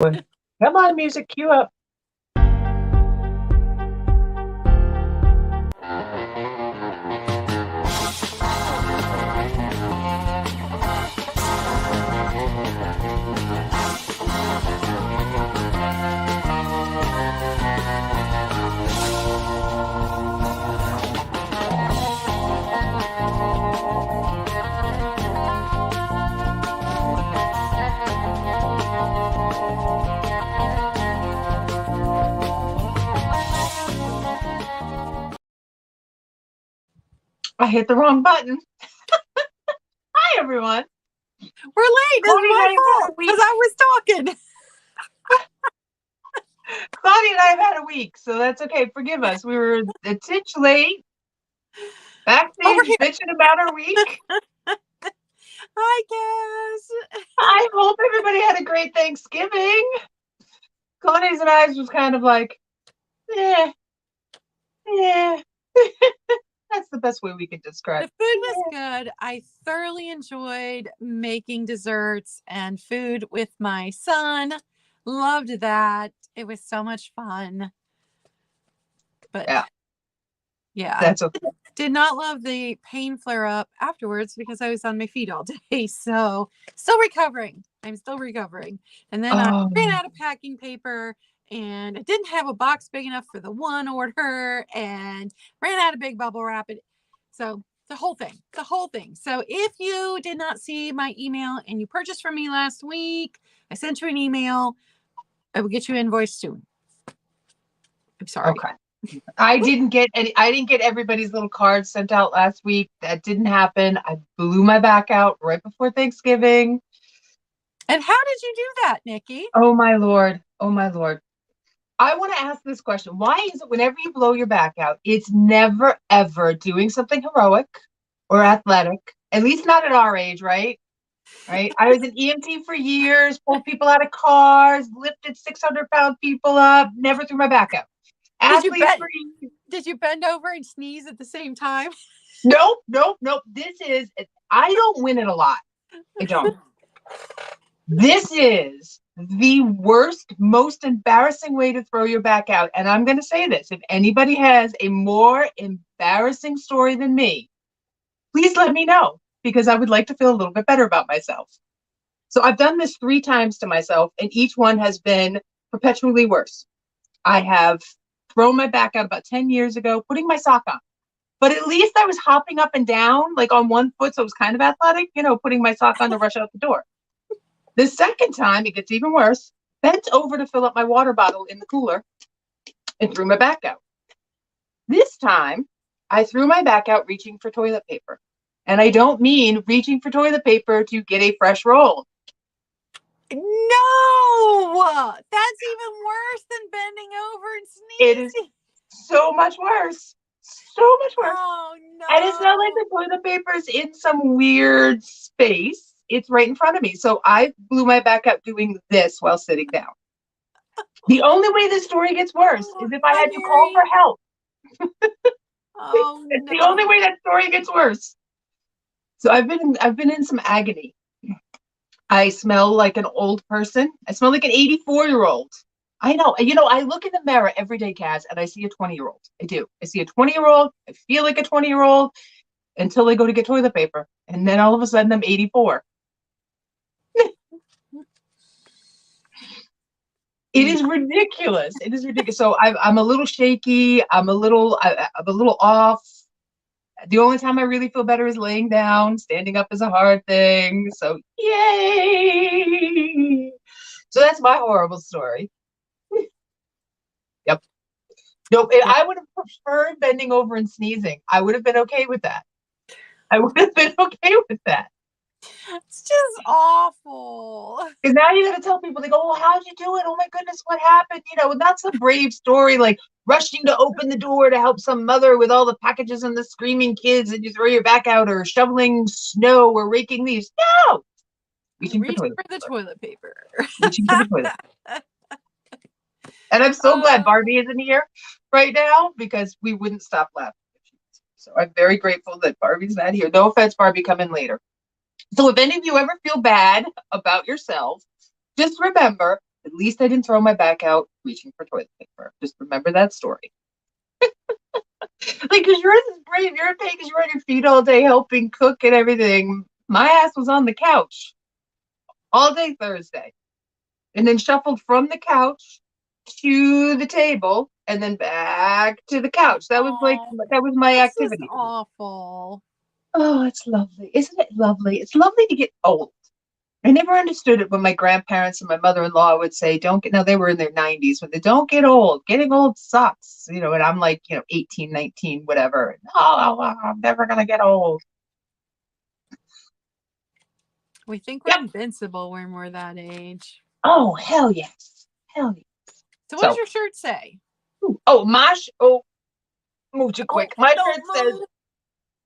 Come on, music, cue up. I hit the wrong button. Hi, everyone. We're late. This is my fault because I was talking. Claudia and I have had a week, so that's okay. Forgive us. We were a titch late. Backstage bitching about our week. Hi, Cass. I hope everybody had a great Thanksgiving. Claudia's and I's was kind of like, yeah. That's the best way we could describe it. The food was good. I thoroughly enjoyed making desserts and food with my son. Loved that. It was so much fun. But yeah. That's okay. Did not love the pain flare up afterwards because I was on my feet all day. So still recovering. I'm still recovering. And then I ran out of packing paper and I didn't have a box big enough for the one order and ran out of big bubble wrap. So the whole thing. So if you did not see my email and you purchased from me last week, I sent you an email. I will get you an invoice soon. I'm sorry. Okay. I didn't get everybody's little cards sent out last week. That didn't happen. I blew my back out right before Thanksgiving. And how did you do that, Nikki? Oh my Lord. I want to ask this question. Why is it whenever you blow your back out, it's never ever doing something heroic or athletic? At least not at our age, right? Right. I was an EMT for years, pulled people out of cars, lifted 600-pound people up, never threw my back out. Did you bend over and sneeze at the same time? Nope. I don't win it a lot. I don't. This is the worst, most embarrassing way to throw your back out. And I'm going to say this. If anybody has a more embarrassing story than me, please let me know because I would like to feel a little bit better about myself. So I've done this 3 times to myself and each one has been perpetually worse. I have thrown my back out about 10 years ago, putting my sock on. But at least I was hopping up and down, like on one foot, so it was kind of athletic, putting my sock on to rush out the door. The second time, it gets even worse, bent over to fill up my water bottle in the cooler and threw my back out. This time, I threw my back out reaching for toilet paper. And I don't mean reaching for toilet paper to get a fresh roll. No, that's even worse than bending over and sneezing. It is so much worse. So much worse. Oh, no. And it's not like the toilet paper is in some weird space. It's right in front of me. So I blew my back out doing this while sitting down. The only way this story gets worse is if I had to call for help. It's the only way that story gets worse. So I've been in some agony. I smell like an old person. I smell like an 84-year-old. I know. I look in the mirror every day, Kaz, and I see a 20-year-old. I do. I see a 20-year-old. I feel like a 20-year-old until I go to get toilet paper. And then all of a sudden I'm 84. It is ridiculous. So I'm a little shaky. I'm a little off. The only time I really feel better is laying down. Standing up is a hard thing. So yay! So that's my horrible story. Yep. No, I would have preferred bending over and sneezing. I would have been okay with that. It's just awful. Because now you got to tell people, they go, well, how'd you do it? Oh my goodness, what happened? Not some brave story like rushing to open the door to help some mother with all the packages and the screaming kids and you throw your back out or shoveling snow or raking leaves. No! Reaching for the toilet paper. Reaching for the toilet paper. And I'm so glad Barbie isn't here right now because we wouldn't stop laughing. So I'm very grateful that Barbie's not here. No offense, Barbie, come in later. So if any of you ever feel bad about yourself, just remember At least I didn't throw my back out reaching for toilet paper. Just remember that story. Like, because yours is brave. You're okay because you're on your feet all day helping cook and everything. My ass was on the couch all day Thursday. And then shuffled from the couch to the table and then back to the couch. That was my That's just activity. awful. Oh, it's lovely. Isn't it lovely? It's lovely to get old. I never understood it when my grandparents and my mother-in-law would say, don't get, now they were in their 90s, when they don't get old. Getting old sucks. And I'm like, 18, 19, whatever. Oh, I'm never going to get old. We think we're invincible when we're that age. Oh, hell yes. Hell yes. So what does your shirt say? Move too quick. My shirt says,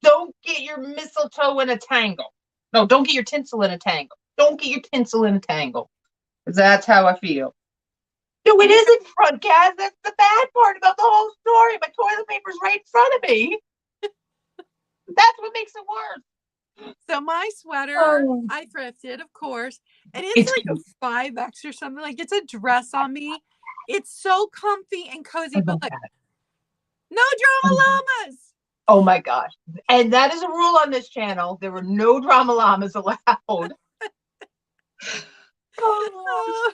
don't get your mistletoe in a tangle. No, don't get your tinsel in a tangle. Don't get your tinsel in a tangle. Because that's how I feel. No, it isn't front, Kaz. That's the bad part about the whole story. My toilet paper's right in front of me. That's what makes it worse. So my sweater, I thrifted, of course, and it's like a 5X or something. Like, it's a dress on me. It's so comfy and cozy, but like, no drama llamas. Oh my gosh. And that is a rule on this channel. There were no drama llamas allowed. Oh,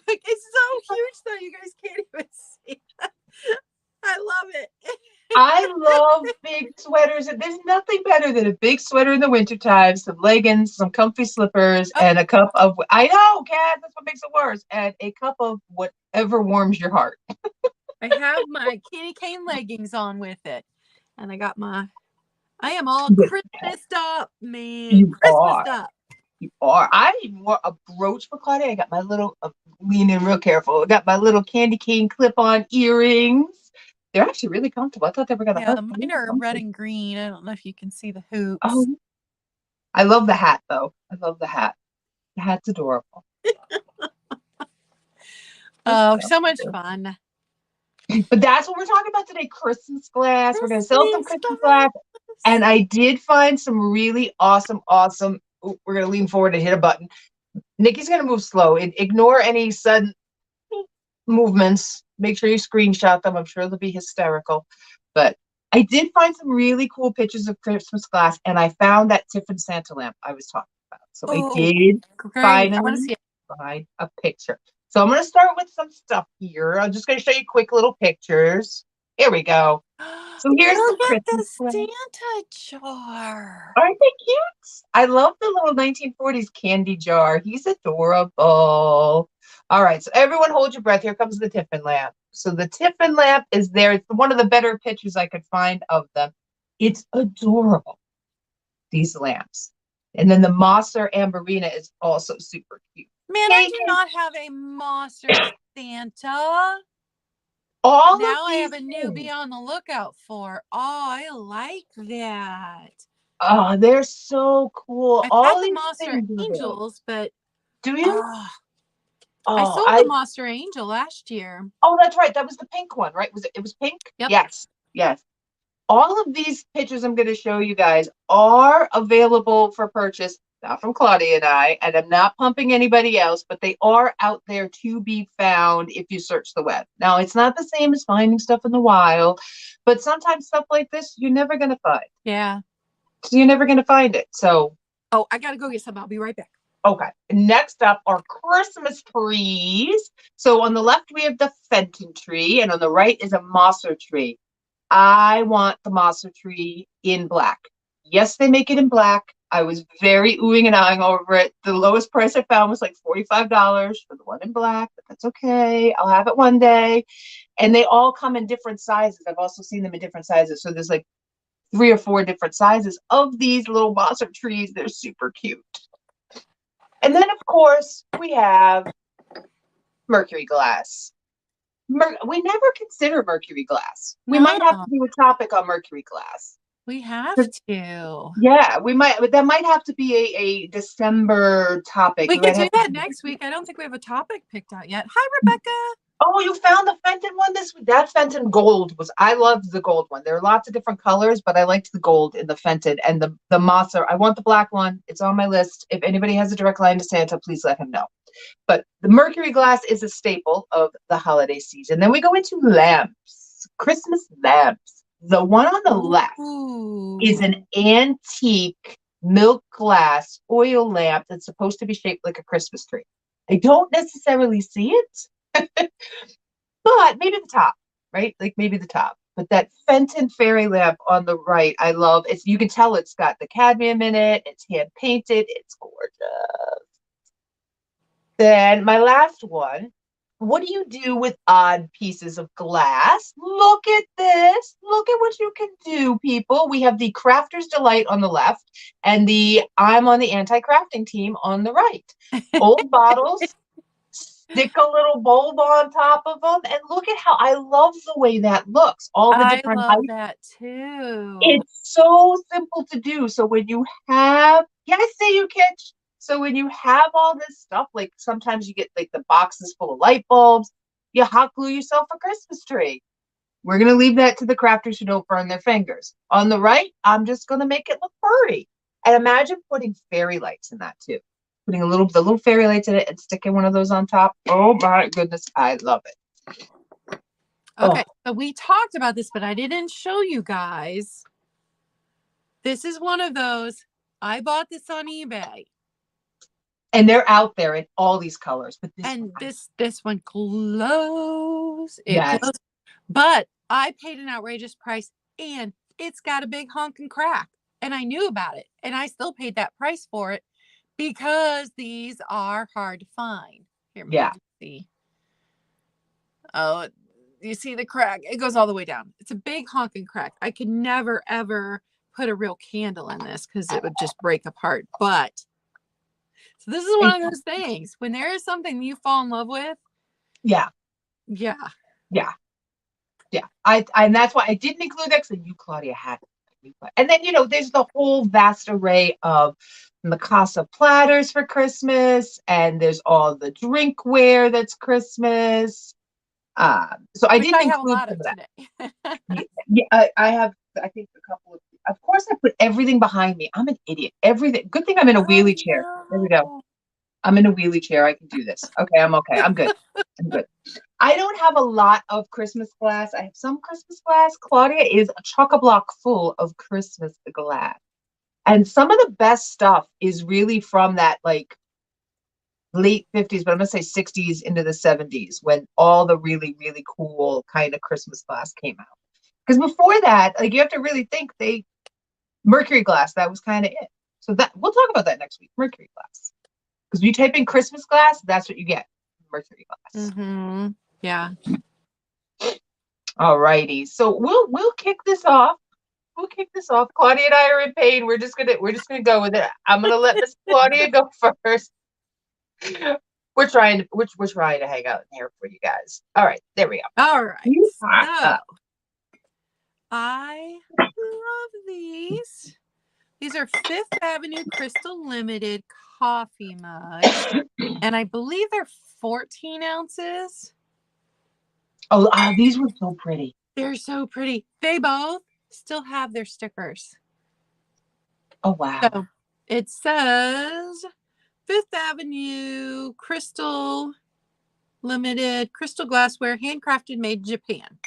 it's so huge though, you guys can't even see. I love it. I love big sweaters. There's nothing better than a big sweater in the wintertime, some leggings, some comfy slippers, and a cup of, I know, Kat, that's what makes it worse, and a cup of whatever warms your heart. I have my candy cane leggings on with it. And I am all Christmased up, man. You Christmased up. You are. I even wore a brooch for Claudia. I got my little, lean in real careful. I got my little candy cane clip-on earrings. They're actually really comfortable. I thought they were going to hurt. Mine are red and green. I don't know if you can see the hoops. Oh, I love the hat, though. I love the hat. The hat's adorable. Oh, so much fun. But that's what we're talking about today, Christmas glass. We're going to sell some Christmas glass. And I did find some really awesome. Ooh, we're going to lean forward and hit a button. Nikki's going to move slow. Ignore any sudden movements. Make sure you screenshot them. I'm sure they'll be hysterical. But I did find some really cool pictures of Christmas glass. And I found that Tiffin Santa lamp I was talking about. So I did finally find a picture. So I'm going to start with some stuff here. I'm just going to show you quick little pictures. Here we go. So here's Look the at the Christmas Santa jar. Aren't they cute? I love the little 1940s candy jar. He's adorable. All right, so everyone hold your breath. Here comes the Tiffin lamp. So the Tiffin lamp is there. It's one of the better pictures I could find of them. It's adorable, these lamps. And then the Mosser Amberina is also super cute. Man, I do not have a Mosser Santa. Now I have a newbie on the lookout for. Oh, I like that. Oh, they're so cool. I've had the Mosser Angels, but do you? I sold the Mosser Angel last year. Oh, that's right. That was the pink one, right? It was pink? Yep. Yes. All of these pictures I'm going to show you guys are available for purchase, not from Claudia and I'm not pumping anybody else, but they are out there to be found if you search the web. Now, it's not the same as finding stuff in the wild, but sometimes stuff like this, you're never going to find. Yeah. So you're never going to find it. So. Oh, I got to go get some. I'll be right back. Okay. Next up are Christmas trees. So on the left, we have the Fenton tree, and on the right is a Mosser tree. I want the Mosser tree in black. Yes, they make it in black. I was very oohing and ahhing over it. The lowest price I found was like $45 for the one in black, but that's okay. I'll have it one day. And they all come in different sizes. I've also seen them in different sizes. So there's like 3 or 4 different sizes of these little Mosser trees. They're super cute. And then, of course, we have mercury glass. We never consider mercury glass. We might have to do a topic on mercury glass. We have to. Yeah, we might, but that might have to be a December topic. We could do that next week. I don't think we have a topic picked out yet. Hi, Rebecca. Oh, you found the Fenton one this week? That Fenton gold I loved the gold one. There are lots of different colors, but I liked the gold in the Fenton and the Mosser. I want the black one. It's on my list. If anybody has a direct line to Santa, please let him know. But the mercury glass is a staple of the holiday season. Then we go into lamps, Christmas lamps. The one on the left is Ooh. an antique milk glass oil lamp that's supposed to be shaped like a Christmas tree. I don't necessarily see it, but maybe the top, right? Like maybe the top. But that Fenton fairy lamp on the right, I love. It's, you can tell it's got the cadmium in it. It's hand painted. It's gorgeous. Then my last one. What do you do with odd pieces of glass? Look at this. Look at what you can do, people. We have the Crafter's Delight on the left and the I'm on the anti-crafting team on the right. Old bottles, stick a little bulb on top of them, and look at how I love the way that looks. All the I different love heights. that too. It's so simple to do. So when you have, yeah, I say you catch. So when you have all this stuff, like sometimes you get like the boxes full of light bulbs, you hot glue yourself a Christmas tree. We're going to leave that to the crafters who don't burn their fingers. On the right, I'm just going to make it look pretty. And imagine putting fairy lights in that too. Putting the little fairy lights in it and sticking one of those on top. Oh my goodness, I love it. Okay, Oh, so we talked about this, but I didn't show you guys. This is one of those. I bought this on eBay. and they're out there in all these colors, but And this one glows. It yes, glows. But I paid an outrageous price and it's got a big honking crack. And I knew about it. And I still paid that price for it because these are hard to find. Here, maybe yeah. you can see. Oh, you see the crack? It goes all the way down. It's a big honking crack. I could never, ever put a real candle in this because it would just break apart. But so this is one of those things. When there is something you fall in love with, Yeah, yeah. yeah, yeah. And that's why I didn't include that because you, Claudia, had it. And then there's the whole vast array of Mikasa platters for Christmas, and there's all the drinkware that's Christmas. So I Which didn't I have a include lot some of of that. today. Yeah, I have, I think, a couple of. Of course, I put everything behind me. I'm an idiot. Everything. Good thing I'm in a I wheelie chair. There we go. know. I'm in a wheelie chair. I can do this. Okay, I'm okay. I'm good. I'm good. I don't have a lot of Christmas glass. I have some Christmas glass. Claudia is a chock-a-block full of Christmas glass. And some of the best stuff is really from that like late 50s, but I'm gonna say 60s into the 70s when all the really, really cool kind of Christmas glass came out. Because before that, like you have to really think mercury glass, that was kind of it. So that we'll talk about that next week, mercury glass. Because when you type in Christmas glass, that's what you get. Mercury glass. Mm-hmm. Yeah. All righty. So we'll kick this off. We'll kick this off. Claudia and I are in pain. We're just gonna go with it. I'm gonna let Miss Claudia go first. We're trying to hang out in here for you guys. All right, there we go. All right. You So are up. I love these. These are Fifth Avenue Crystal Limited coffee mugs. And I believe they're 14 ounces. Oh, these were so pretty. They're so pretty. They both still have their stickers. Oh wow. So it says Fifth Avenue Crystal Limited Crystal Glassware, handcrafted, made in Japan.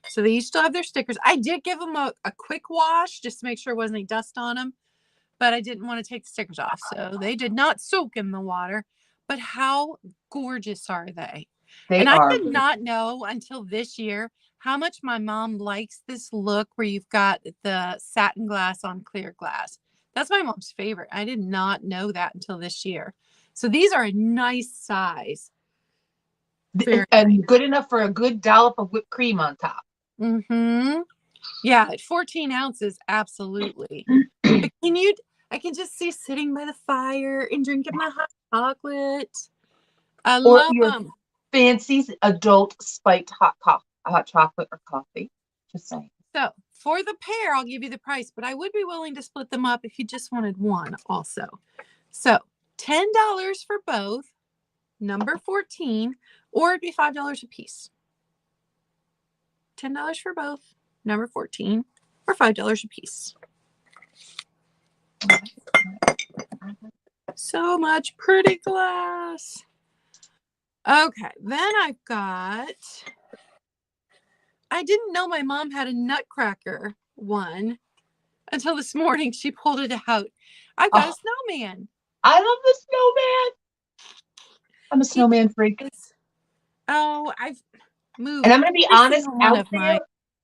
So they still have their stickers. I did give them a quick wash just to make sure there wasn't any dust on them, but I didn't want to take the stickers off. So they did not soak in the water. But how gorgeous are they? They And I are. did not know until this year how much my mom likes this look where you've got the satin glass on clear glass. That's my mom's favorite. I did not know that until this year. So these are a nice size. Very And nice. good enough for a good dollop of whipped cream on top. Mm-hmm. Yeah, at 14 ounces, absolutely. But I can just see sitting by the fire and drinking my hot chocolate. I Or love your them. fancy adult spiked hot chocolate or coffee. Just saying. So for the pair, I'll give you the price, but I would be willing to split them up if you just wanted one also. So $10 for both, number 14, or it'd be $5 a piece. $10 for both, number 14, or $5 a piece. So much pretty glass. Okay, then I've got, I didn't know my mom had a Nutcracker one until this morning. She pulled it out. I've got a Oh, snowman. I love the snowman. I'm a He snowman freak. is, oh, I've And moved I'm going to be every honest, single one out of there my,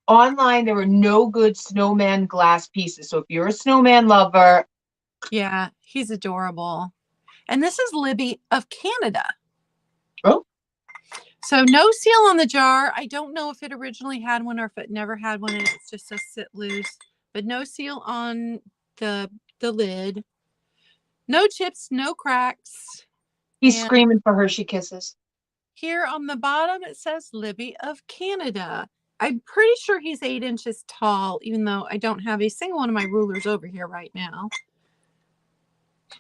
online, there were no good snowman glass pieces. So if you're a snowman lover, yeah, he's adorable. And this is Libby of Canada. oh, So no seal on the jar. I don't know if it originally had one or if it never had one and it's just a sit loose, but no seal on the lid. No chips, no cracks. he's And screaming for Hershey Kisses. here on the bottom it says Libby of Canada. I'm pretty sure he's 8 inches tall, even though I don't have a single one of my rulers over here right now.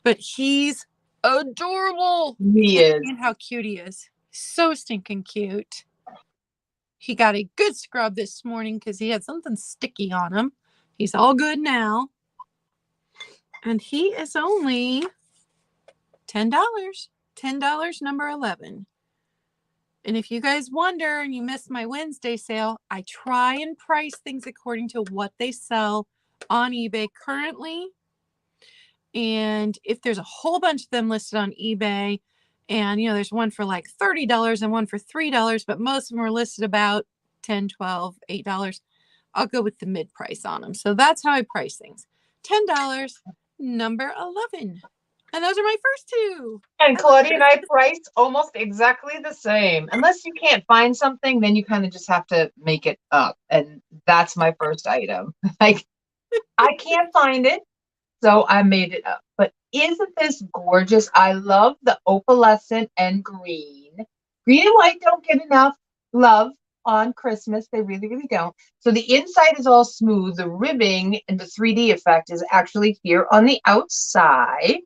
But he's adorable. He is. And how cute he is. So stinking cute. He got a good scrub this morning because he had something sticky on him. He's all good now. And he is only $10. $10, number 11. And if you guys wonder and you missed my Wednesday sale, I try and price things according to what they sell on eBay currently. And if there's a whole bunch of them listed on eBay, and there's one for like $30 and one for $3, but most of them are listed about $10, $12, $8. I'll go with the mid price on them. So that's how I price things. $10, number 11. And those are my first two. And Claudia and I priced almost exactly the same. Unless you can't find something, then you kind of just have to make it up. And that's my first item. Like, I can't find it, so I made it up. But isn't this gorgeous? I love the opalescent and green. Green and white don't get enough love on Christmas. They really, really don't. So the inside is all smooth. The ribbing and the 3D effect is actually here on the outside.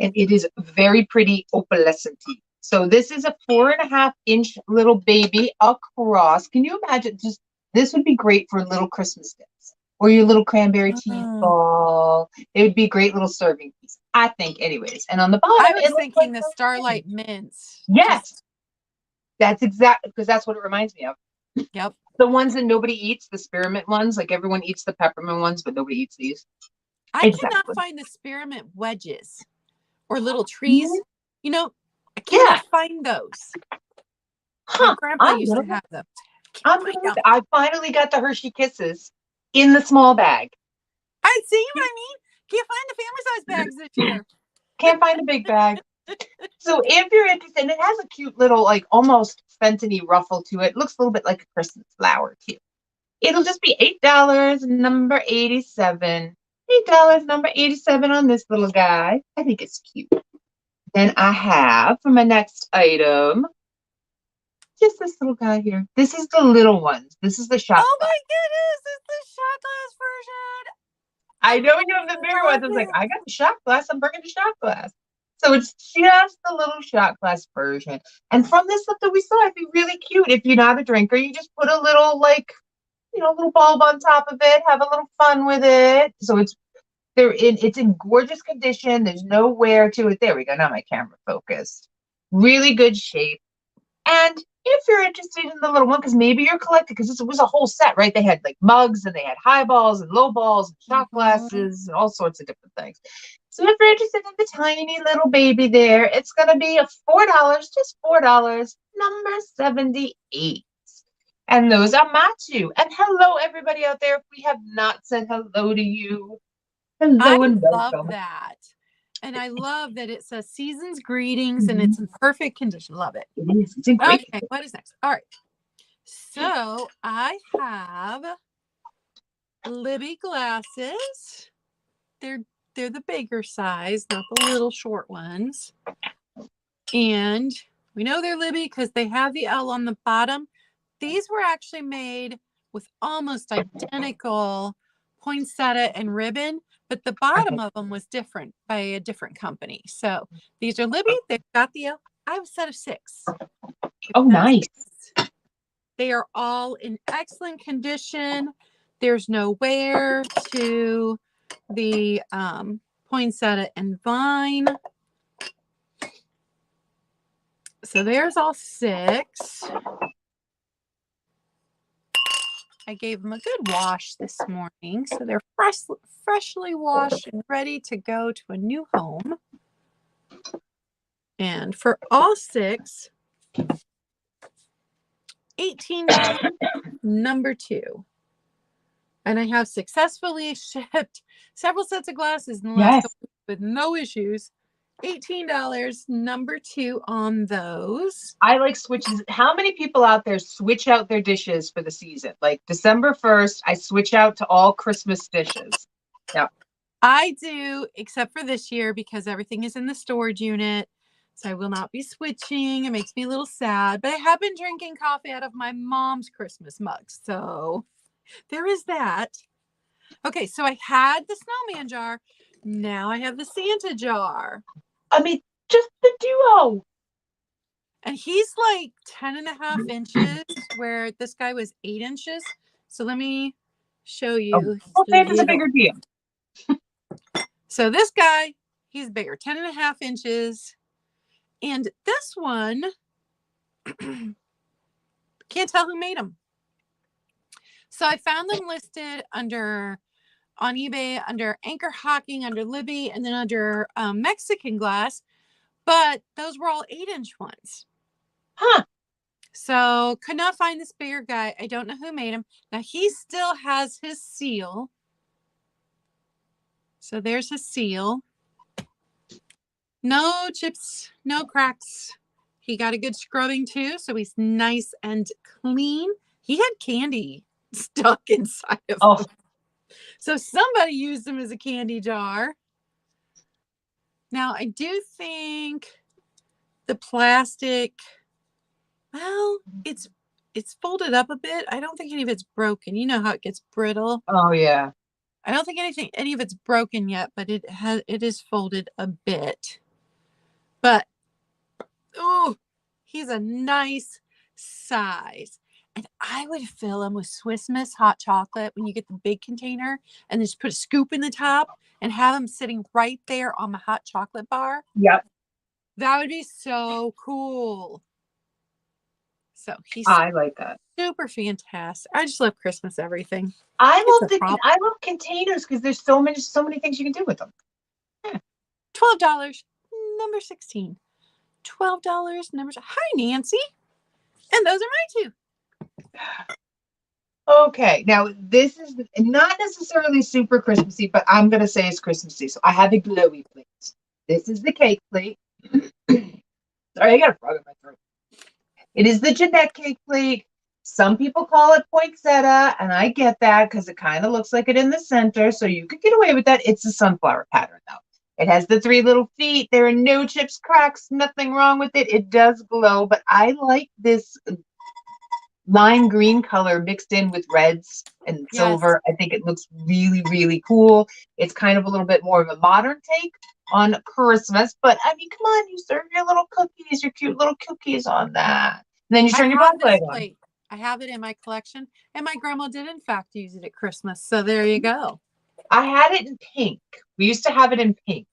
And it is very pretty opalescent. So this is a 4.5-inch little baby across. Can you imagine? Just this would be great for little Christmas dips or your little cranberry teeth ball. It would be a great little serving piece, I think. Anyways, and on the bottom, I was it looks thinking like the Starlight Mints. yes, that's exactly because that's what it reminds me of. Yep. The ones that nobody eats, the spearmint ones, like everyone eats the peppermint ones, but nobody eats these. I cannot find the spearmint wedges or little trees. I Yeah. cannot find those. My Huh. grandpa used to have them. I finally got the Hershey Kisses in the small bag. I see what I mean. Can't find the family size bags this year. Can't find a big bag. So if you're interested, and it has a cute little, like almost Fenton-y ruffle to it. Looks a little bit like a Christmas flower too. It'll just be $8, number 87. $8, number 87 on this little guy. I think it's cute. Then I have for my next item, just this little guy here. This is the little ones. This is the shot Oh glass. my goodness, it's the shot glass version. I know you have the bigger ones. I was like, I got the shot glass. I'm bringing the shot glass. So it's just the little shot glass version. And from this stuff that we saw, it'd be really cute. If you're not a drinker, you just put a little little bulb on top of it, have a little fun with it. So it's in gorgeous condition. There's no wear to it. There we go. Now my camera focused. Really good shape. And if you're interested in the little one, because maybe you're collecting, because this was a whole set, right? They had like mugs and they had highballs and lowballs and shot glasses and all sorts of different things. So if you're interested in the tiny little baby there, it's going to be a $4, just $4, number 78. And those are my two. And hello, everybody out there. If we have not said hello to you, hello and love welcome. that. And I love that it says season's greetings and it's in perfect condition. Love it. It is. It's in great. Okay, what is next? All right. So I have Libby glasses. They're the bigger size, not the little short ones. And we know they're Libby because they have the L on the bottom. These were actually made with almost identical poinsettia and ribbon, but the bottom of them was different by a different company. So these are Libby. They've got the L. I have a set of 6. Oh, nice. They are all in excellent condition. There's no wear to the poinsettia and vine. So there's all 6. I gave them a good wash this morning. So they're freshly washed and ready to go to a new home. And for all 6, $18, number 2. And I have successfully shipped several sets of glasses in the last couple weeks with no issues. $18, number 2 on those. I like switches. How many people out there switch out their dishes for the season? Like December 1st, I switch out to all Christmas dishes. Yeah. I do, except for this year because everything is in the storage unit. So I will not be switching. It makes me a little sad. But I have been drinking coffee out of my mom's Christmas mug. So there is that. Okay, so I had the snowman jar. Now I have the Santa jar. I mean, just the duo. And he's like 10.5 inches, where this guy was 8 inches. So let me show you. Well, Santa's a bigger deal. So this guy, he's bigger, 10.5 inches. And this one, can't tell who made them. So I found them listed on eBay, under Anchor Hawking, under Libby, and then under Mexican Glass. But those were all 8-inch ones. Huh. So could not find this bigger guy. I don't know who made him. Now he still has his seal. So there's his seal. No chips, no cracks. He got a good scrubbing too, so he's nice and clean. He had candy stuck inside of him. So somebody used him as a candy jar. Now I do think the plastic, well, it's folded up a bit. I don't think any of it's broken. You know how it gets brittle. Oh yeah. I don't think any of it's broken yet, but it is folded a bit. But oh, he's a nice size. And I would fill him with Swiss Miss hot chocolate when you get the big container, and just put a scoop in the top and have him sitting right there on the hot chocolate bar. Yep. That would be so cool. So I like that. Super fantastic. I just love Christmas everything. I love containers because there's so many things you can do with them. Yeah. $12, number 16. $12, number. Hi, Nancy. And those are my 2. Okay, now this is not necessarily super Christmassy, but I'm gonna say it's Christmassy. So I have the glowy plate. This is the cake plate. Sorry, I got a frog in my throat. It is the Jeanette cake plate. Some people call it poinsettia, and I get that because it kind of looks like it in the center, so you could get away with that. It's a sunflower pattern, though. It has the 3 little feet. There are no chips, cracks, nothing wrong with it. It does glow, but I like this lime green color mixed in with reds and silver. I think it looks really, really cool. It's kind of a little bit more of a modern take on Christmas, but I mean, come on, you serve your little cookies, your cute little cookies on that. And then you turn your plate on. I have it in my collection, and my grandma did in fact use it at Christmas. So there you go. I had it in pink. We used to have it in pink.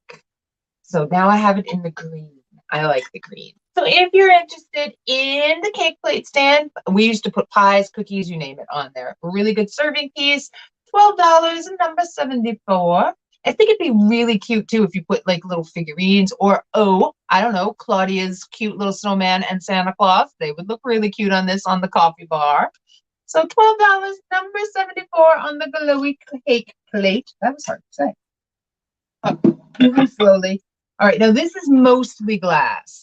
So now I have it in the green. I like the green. So if you're interested in the cake plate stand, we used to put pies, cookies, you name it on there. A really good serving piece, $12 and number 74. I think it'd be really cute too if you put like little figurines or, I don't know, Claudia's cute little snowman and Santa Claus. They would look really cute on this on the coffee bar. So $12, number 74 on the glowy cake plate. That was hard to say. Moving slowly. All right, now this is mostly glass.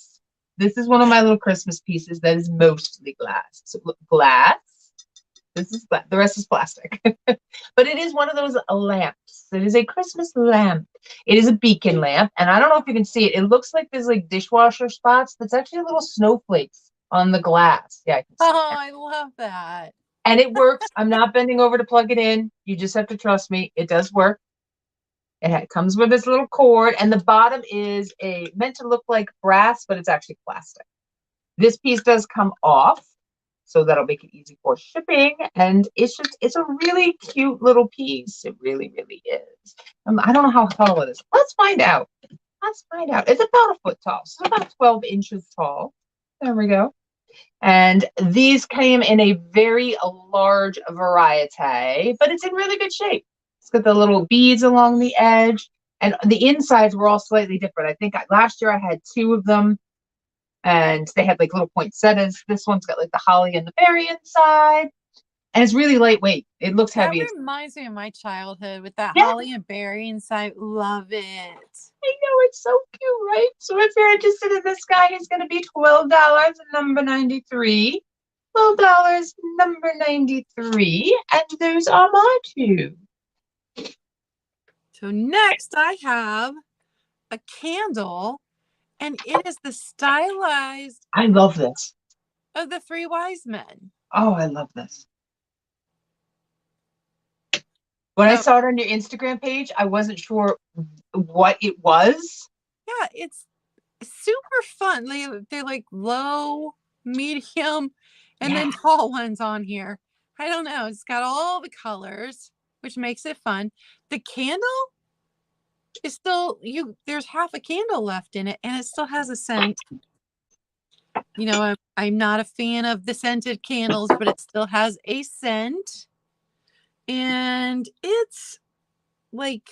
This is one of my little Christmas pieces that is mostly glass. So glass. This is glass. The rest is plastic. But it is one of those lamps. It is a Christmas lamp. It is a beacon lamp. And I don't know if you can see it. It looks like there's like dishwasher spots. That's actually little snowflakes on the glass. Yeah, I can see that. I love that. And it works. I'm not bending over to plug it in. You just have to trust me. It does work. It comes with this little cord, and the bottom is meant to look like brass, but it's actually plastic. This piece does come off, so that'll make it easy for shipping. And it's a really cute little piece. It really, really is. I don't know how tall it is. Let's find out. It's about a foot tall, so about 12 inches tall. There we go. And these came in a very large variety, but it's in really good shape. It's got the little beads along the edge, and the insides were all slightly different. I think last year I had two of them, and they had like little poinsettias. This one's got like the holly and the berry inside, and it's really lightweight. It looks That heavy. reminds me of my childhood with that Yeah, holly and berry inside. Love it. I know, it's so cute, right? So if you're interested in this guy, he's going to be $12, number 93. $12, number 93. And those are my two. So next I have a candle, and it is the stylized I love this. of the three wise men. Oh, I love this. When I So, saw it on your Instagram page, I wasn't sure what it was. yeah, it's super fun. They're like low, medium, and then tall ones on here. I don't know. It's got all the colors, which makes it fun. The candle is still there's half a candle left in it, and it still has a scent. You know, I'm not a fan of the scented candles, but it still has a scent. And it's like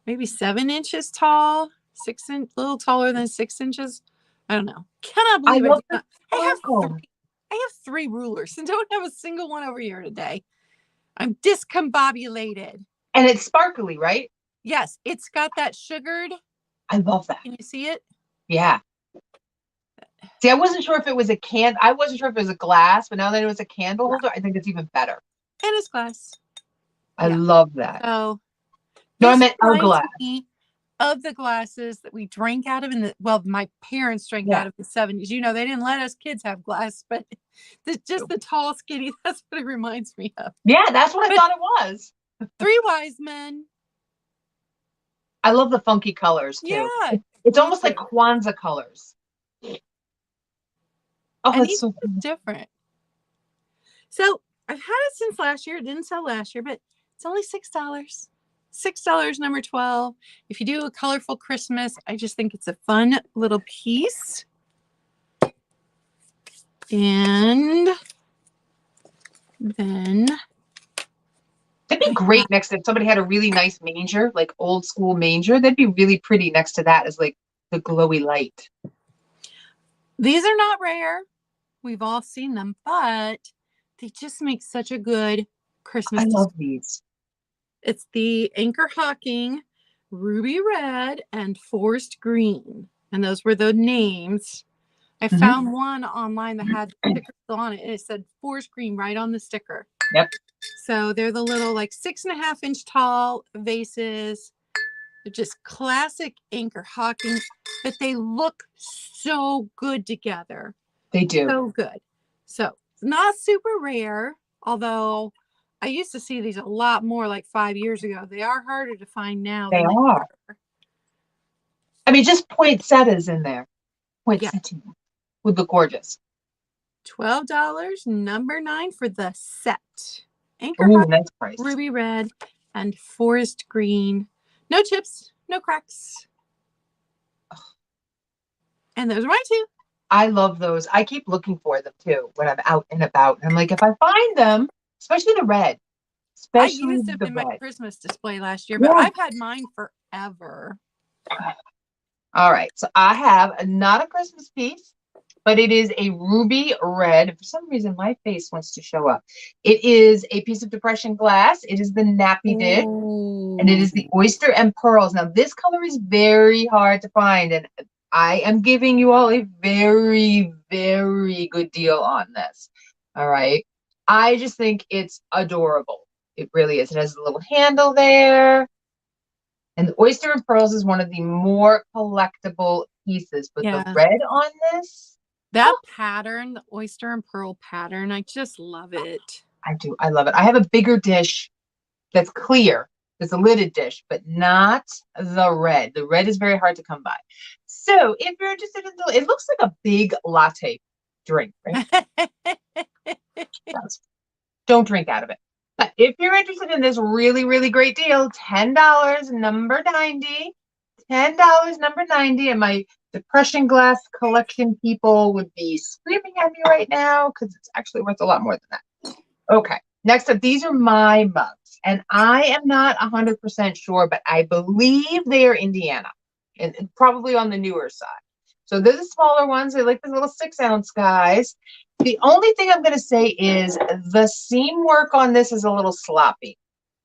maybe 7 inches tall, 6 inch, a little taller than 6 inches. I don't know. Cannot I believe love it. the I sparkle. have 3 rulers and don't have a single one over here today. I'm discombobulated. And it's sparkly, right? Yes, it's got that sugared. I love that. Can you see it? Yeah. See, I wasn't sure if it was a can. I wasn't sure if it was a glass, but now that it was a candle holder, I think it's even better. And it's glass. I love that. So No, I this meant our reminds glass. me of the glasses that we drank out of my parents drank Yeah. out of the 70s. You know, they didn't let us kids have glass, but just the tall, skinny, that's what it reminds me of. Yeah, that's what I thought it was. 3 wise men. I love the funky colors too. Yeah. It's almost like Kwanzaa colors. Oh, And that's so each cool. is different. So I've had it since last year. It didn't sell last year, but it's only $6. $6, number 12. If you do a colorful Christmas, I just think it's a fun little piece. And then It'd be great next if somebody had a really nice manger, like old school manger. That'd be really pretty next to that as like the glowy light. these are not rare. We've all seen them, but they just make such a good Christmas. I love these. It's the Anchor Hawking Ruby Red and Forest Green. And those were the names. I found one online that had stickers on it, and it said Forest Green right on the sticker. Yep. So they're the little like 6.5 inch tall vases. They're just classic Anchor Hawking, but they look so good together. They do. So good. So it's not super rare, although I used to see these a lot more like 5 years ago. They are harder to find now. They are. I mean, just poinsettias in there. Poinsettia would look gorgeous. $12, number 9 for the set. Anchor Ooh, Hawking, nice price. Ruby Red, and Forest Green. No chips, no cracks. And those are my 2. I love those. I keep looking for them too when I'm out and about. And I'm like, if I find them, especially the red. I Especially used them the in red. my Christmas display last year, but I've had mine forever. All right. So I have not a Christmas piece, but it is a ruby red. For some reason, my face wants to show up. It is a piece of depression glass. It is the nappy dish. And it is the oyster and pearls. Now, this color is very hard to find. And I am giving you all a very, very good deal on this. All right. I just think it's adorable. It really is. It has a little handle there. And the oyster and pearls is one of the more collectible pieces. But the red on this. That pattern, the oyster and pearl pattern, I just love it. I do. I love it. I have a bigger dish that's clear. It's a lidded dish, but not the red. The red is very hard to come by. So if you're interested in it looks like a big latte drink, right? Don't drink out of it. But if you're interested in this really, really great deal, $10, number 90. $10, number 90. And my Depression glass collection people would be screaming at me right now because it's actually worth a lot more than that. Okay, next up, these are my mugs, and I am not 100% sure, but I believe they are Indiana, and probably on the newer side. So they're the smaller ones. They like the little 6-ounce guys. The only thing I'm going to say is the seam work on this is a little sloppy.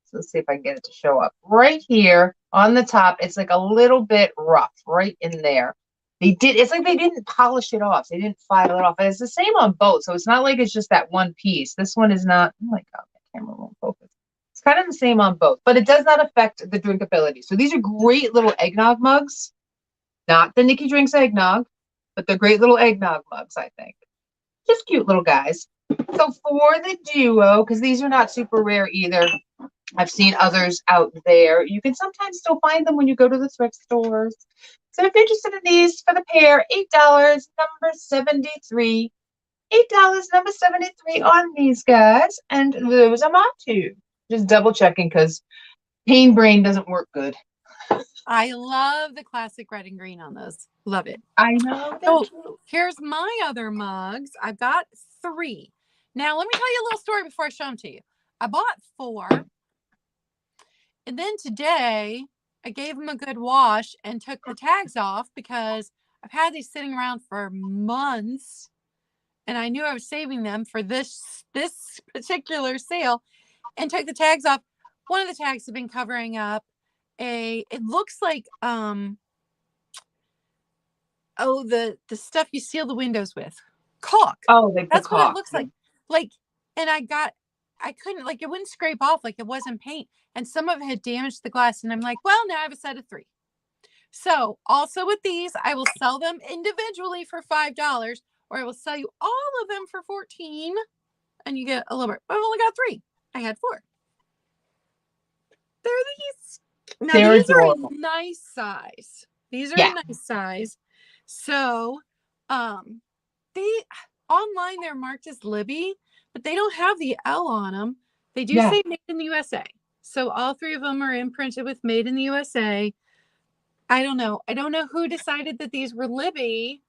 So let's see if I can get it to show up. Right here on the top, it's like a little bit rough right in there. It's like they didn't polish it off. They didn't file it off. And it's the same on both. So it's not like it's just that one piece. This one is not, oh my God, my camera won't focus. It's kind of the same on both, but it does not affect the drinkability. So these are great little eggnog mugs. Not the Nikki drinks eggnog, but they're great little eggnog mugs, I think. Just cute little guys. So for the duo, because these are not super rare either, I've seen others out there. You can sometimes still find them when you go to the thrift stores. So if you're interested in these for the pair, $8, number 73. $8, number 73 on these guys. And those are my two. Just double checking because Pain Brain doesn't work good. I love the classic red and green on those. Love it. I know. So here's my other mugs. I've got 3. Now, let me tell you a little story before I show them to you. I bought 4. And then today, I gave them a good wash and took the tags off because I've had these sitting around for months. And I knew I was saving them for this particular sale and took the tags off. One of the tags have been covering up it looks like the stuff you seal the windows with, caulk. Oh, like that's the what caulk. it looks like. And I couldn't, like, it wouldn't scrape off, like it wasn't paint, and some of it had damaged the glass, and I'm like, well, now I have a set of 3. So also with these, I will sell them individually for $5, or I will sell you all of them for $14, and you get a little bit. I've only got 3. I had 4. They're these. Now these adorable. Are a nice size. These are a nice size. So, they online they're marked as Libby, but they don't have the L on them. They do say made in the USA. So all 3 of them are imprinted with made in the USA. I don't know. I don't know who decided that these were Libby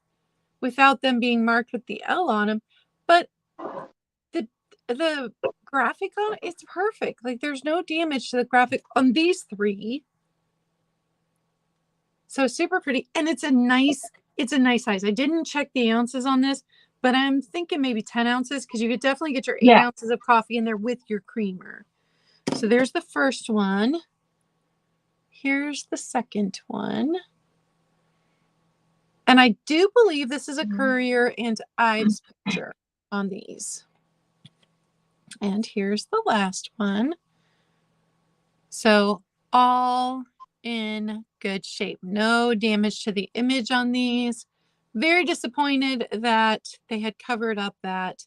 without them being marked with the L on them, but the graphic on it's perfect. Like there's no damage to the graphic on these 3. So super pretty, and it's a nice size. I didn't check the ounces on this, but I'm thinking maybe 10 ounces because you could definitely get your 8 ounces of coffee in there with your creamer. So there's the first one. Here's the second one. And I do believe this is a Courier and Ives picture on these. And here's the last one. So all in good shape. No damage to the image on these. Very disappointed that they had covered up that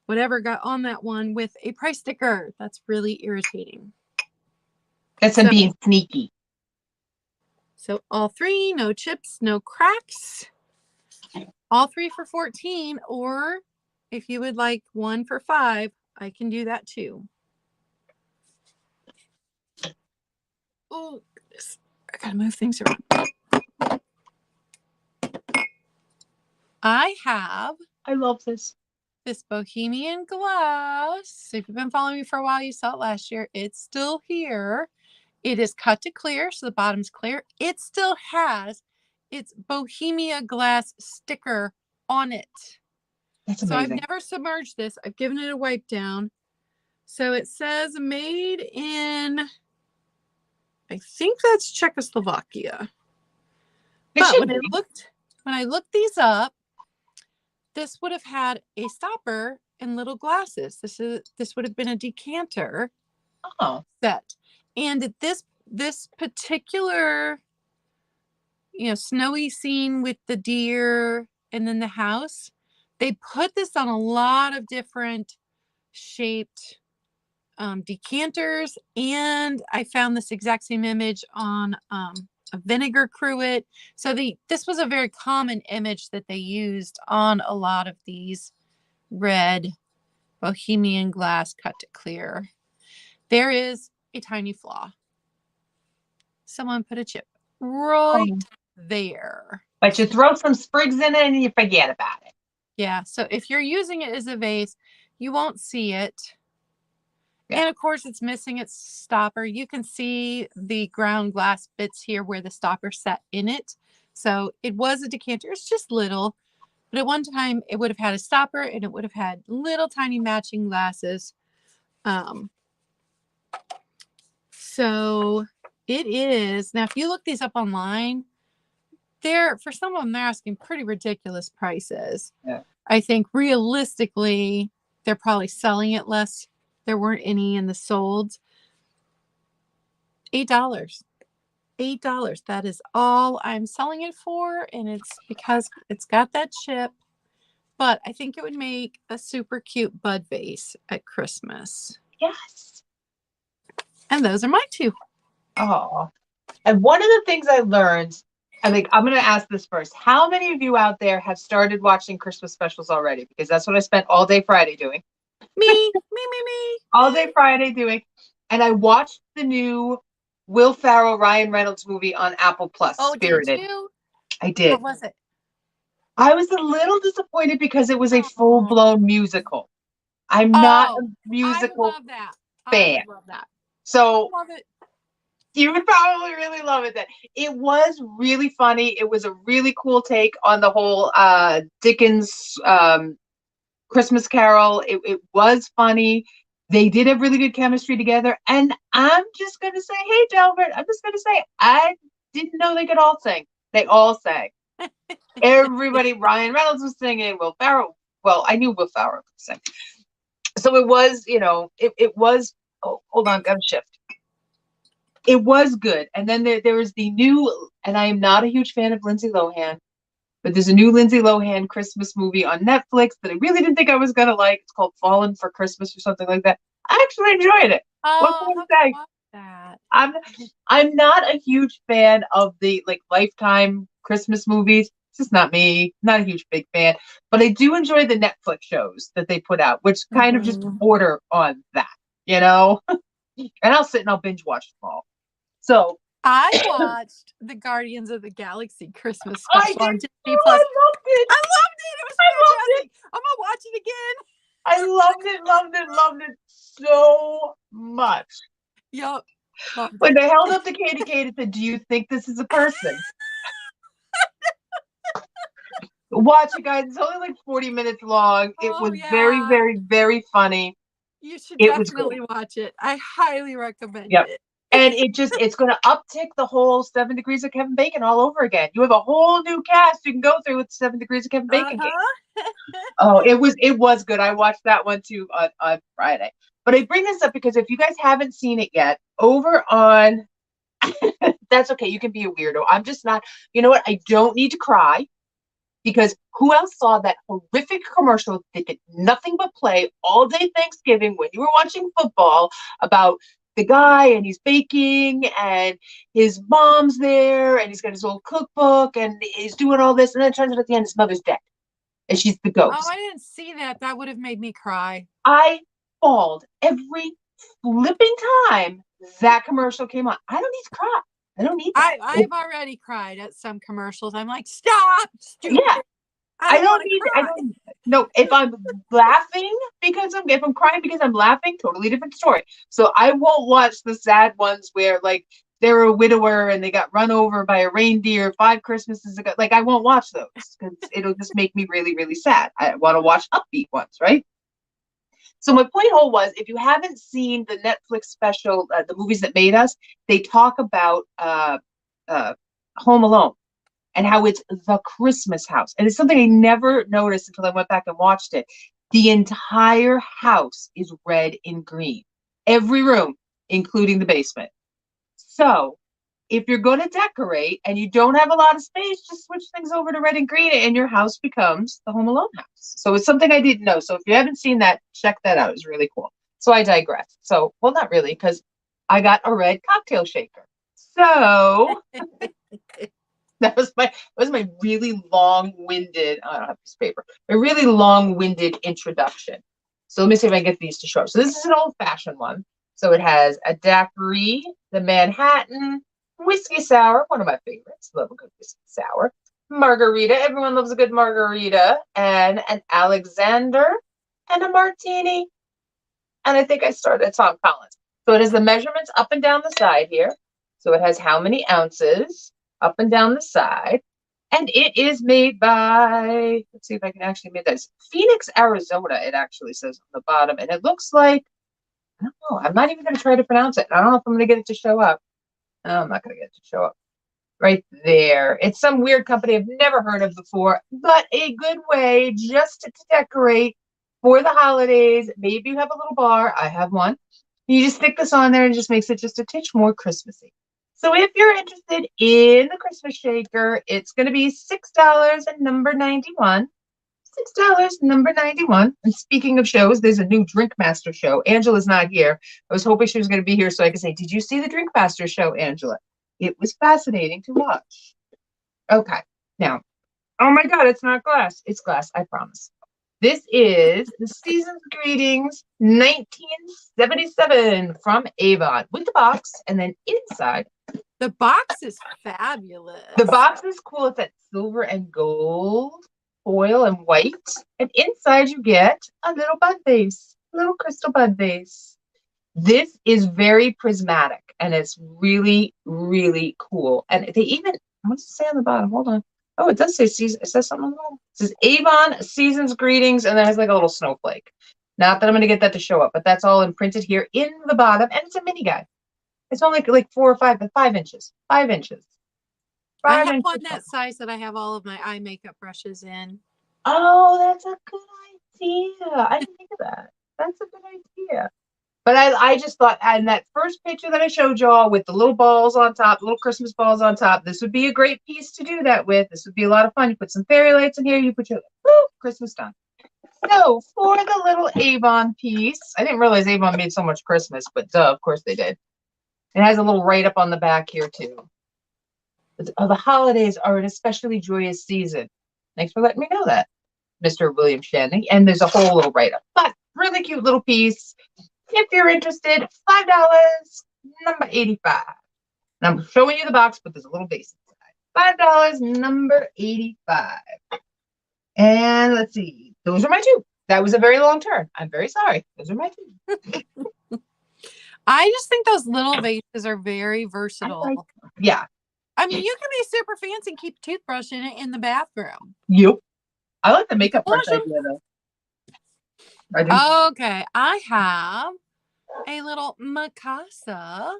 whatever got on that one with a price sticker. That's really irritating. That's being sneaky. So all 3, no chips, no cracks. All 3 for $14, or if you would like 1 for $5, I can do that too. Oh, goodness. I gotta move things around. I love this Bohemian glass. If you've been following me for a while, you saw it last year. It's still here. It is cut to clear, so the bottom's clear. It still has its Bohemia glass sticker on it. That's amazing. So I've never submerged this. I've given it a wipe down. So it says made in, I think that's Czechoslovakia. But when I looked these up, this would have had a stopper and little glasses. This would have been a decanter set. And this particular, snowy scene with the deer and then the house, they put this on a lot of different shaped decanters, and I found this exact same image on a vinegar cruet. So this was a very common image that they used on a lot of these red Bohemian glass cut to clear. There is a tiny flaw. Someone put a chip right there. But you throw some sprigs in it and you forget about it. Yeah. So if you're using it as a vase, you won't see it. Yeah. And of course, it's missing its stopper. You can see the ground glass bits here where the stopper sat in it. So it was a decanter. It's just little. But at one time, it would have had a stopper and it would have had little tiny matching glasses. So it is. Now, if you look these up online, for some of them, they're asking pretty ridiculous prices. Yeah. I think realistically, they're probably selling it less. There weren't any in the solds. $8. $8. That is all I'm selling it for. And it's because it's got that chip. But I think it would make a super cute bud vase at Christmas. Yes. And those are my two. Oh. And one of the things I learned, I think I'm going to ask this first. How many of you out there have started watching Christmas specials already? Because that's what I spent all day Friday doing. Me. All day Friday doing. And I watched the new Will Ferrell, Ryan Reynolds movie on Apple Plus, Oh, Spirited. did you? I did. What was it? I was a little disappointed because it was a full-blown musical. I'm not a musical I would love that. fan. I would love that. So Love it. you would probably really love it then. It was really funny. It was a really cool take on the whole Dickens Christmas Carol. It was funny. They did have really good chemistry together. And I'm just going to say, hey, Delbert, I'm just going to say, I didn't know they could all sing. They all sang. Everybody, Ryan Reynolds was singing, Will Ferrell. Well, I knew Will Ferrell could sing. So it was, it was, oh, hold on, gotta shift. It was good. And then there was the new, and I am not a huge fan of Lindsay Lohan, but there's a new Lindsay Lohan Christmas movie on Netflix that I really didn't think I was going to like. It's called Fallen for Christmas or something like that. I actually enjoyed it. What can I say? Love that. I'm not a huge fan of the Lifetime Christmas movies. It's just not me. Not a huge big fan. But I do enjoy the Netflix shows that they put out, which kind of just border on that, And I'll sit and I'll binge watch them all. So I watched the Guardians of the Galaxy Christmas I special on did. Disney I Plus. loved it. I loved it. It was fantastic. I'm gonna watch it again. I loved it so much. Yup. When they held up the Katie Kate and said, "Do you think this is a person?" Watch it, guys. It's only like 40 minutes long. It was very, very, very funny. You should definitely watch it. I highly recommend it. And it's going to uptick the whole 7 Degrees of Kevin Bacon all over again. You have a whole new cast you can go through with 7 Degrees of Kevin Bacon. Oh, it was good. I watched that one too on Friday. But I bring this up because if you guys haven't seen it yet, over on, that's okay. You can be a weirdo. I'm just not, you know what? I don't need to cry. Because who else saw that horrific commercial that did nothing but play all day Thanksgiving when you were watching football about the guy and he's baking and his mom's there and he's got his old cookbook and he's doing all this and then it turns out at the end his mother's dead and she's the ghost. Oh, I didn't see that. That would have made me cry. I bawled every flipping time that commercial came on. I don't need to cry. I don't need that. I've already cried at some commercials. I'm like, stop, stupid. Yeah. I don't need. No, if I'm laughing if I'm crying because I'm laughing, totally different story. So I won't watch the sad ones where they're a widower and they got run over by a reindeer 5 Christmases ago. I won't watch those because it'll just make me really, really sad. I want to watch upbeat ones, right? So my point was, if you haven't seen the Netflix special, The Movies That Made Us, they talk about Home Alone and how it's the Christmas house. And it's something I never noticed until I went back and watched it. The entire house is red and green. Every room, including the basement. So if you're going to decorate and you don't have a lot of space, just switch things over to red and green and your house becomes the Home Alone house. So it's something I didn't know. So if you haven't seen that, check that out. It's really cool. So I digress. So, well, not really, because I got a red cocktail shaker. So that was my really long-winded, I don't have this paper, a really long-winded introduction. So let me see if I can get these to show up. So this is an old-fashioned one. So it has a daiquiri, the Manhattan, whiskey sour, one of my favorites. Love a good whiskey sour. margarita. Everyone loves a good margarita. And an Alexander and a martini. And I think I started at Tom Collins. So it has the measurements up and down the side here. So it has how many ounces up and down the side. And it is made by, let's see if I can actually make this, Phoenix, Arizona, it actually says on the bottom. And it looks like, I don't know, I'm not even going to try to pronounce it. I don't know if I'm going to get it to show up. No, I'm not going to get it to show up. Right there. It's some weird company I've never heard of before, but a good way just to decorate for the holidays. Maybe you have a little bar. I have one. You just stick this on there and it just makes it just a titch more Christmassy. So if you're interested in the Christmas shaker, it's going to be $6 and number 91. $6, number 91. And speaking of shows, there's a new Drink Master show. Angela's not here. I was hoping she was going to be here so I could say, did you see the Drink Master show, Angela? It was fascinating to watch. Okay. Now, oh my God, it's not glass. It's glass, I promise. This is the Season's Greetings 1977 from Avon with the box. And then inside, the box is fabulous. The box is cool. It's that silver and gold foil and white. And inside you get a little bud vase, a little crystal bud vase. This is very prismatic and it's really, really cool. And they even, what's it say on the bottom? Hold on. Oh, it does say season. It says something on the bottom. It says Avon Season's Greetings, and then it has like a little snowflake. Not that I'm going to get that to show up, but that's all imprinted here in the bottom. And it's a mini guy. It's only like 4 or 5 inches. 5 inches. I have one that size that I have all of my eye makeup brushes in. Oh, that's a good idea. I didn't think of that. That's a good idea. But I just thought, and that first picture that I showed y'all with the little balls on top, little Christmas balls on top, this would be a great piece to do that with. This would be a lot of fun. You put some fairy lights in here, you put your Christmas done. So for the little Avon piece, I didn't realize Avon made so much Christmas, but duh, of course they did. It has a little write up on the back here too. The holidays are an especially joyous season. Thanks for letting me know that, Mr. William Shanley. And there's a whole little write up, but really cute little piece. If you're interested, $5, number 85. And I'm showing you the box, but there's a little base inside. $5, number 85. And let's see. Those are my two. That was a very long turn. I'm very sorry. Those are my two. I just think those little vases are very versatile. Yeah. I mean, you can be super fancy and keep a toothbrush in it in the bathroom. Yep. I like the makeup brush idea though. Okay, I have a little Mikasa.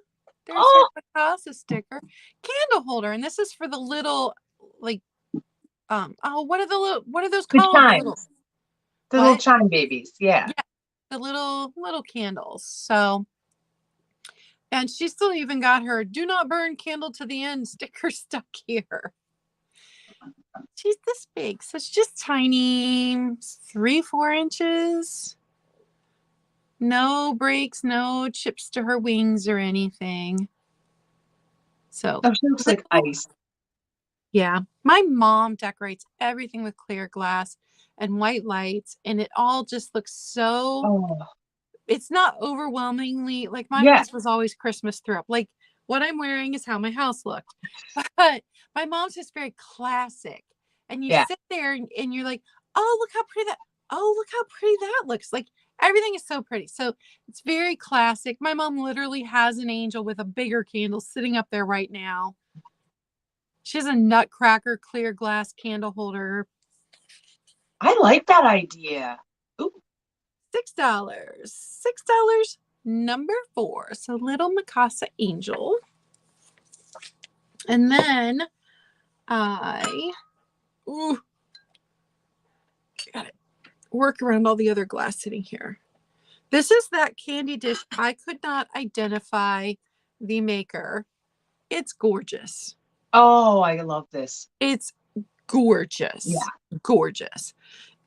There's your Mikasa sticker candle holder, and this is for the little, like, what are those called? The little chime babies, yeah, the little candles. So, and she still even got her "Do not burn candle to the end" sticker stuck here. She's this big, so it's just tiny, 3-4 inches. No breaks, no chips to her wings or anything. So she looks like ice. Yeah, my mom decorates everything with clear glass and white lights, and it all just looks so. It's not overwhelmingly like my house was always Christmas through up. Like what I'm wearing is how my house looked, but my mom's just very classic. And you sit there and you're like, oh, look how pretty that. Oh, look how pretty that looks. Like everything is so pretty. So it's very classic. My mom literally has an angel with a bigger candle sitting up there right now. She has a Nutcracker clear glass candle holder. I like that idea. Ooh. $6. Number 4. So little Mikasa angel. And then gotta work around all the other glass sitting here. This is that candy dish. I could not identify the maker. It's gorgeous. Oh, I love this. It's gorgeous. Yeah. Gorgeous.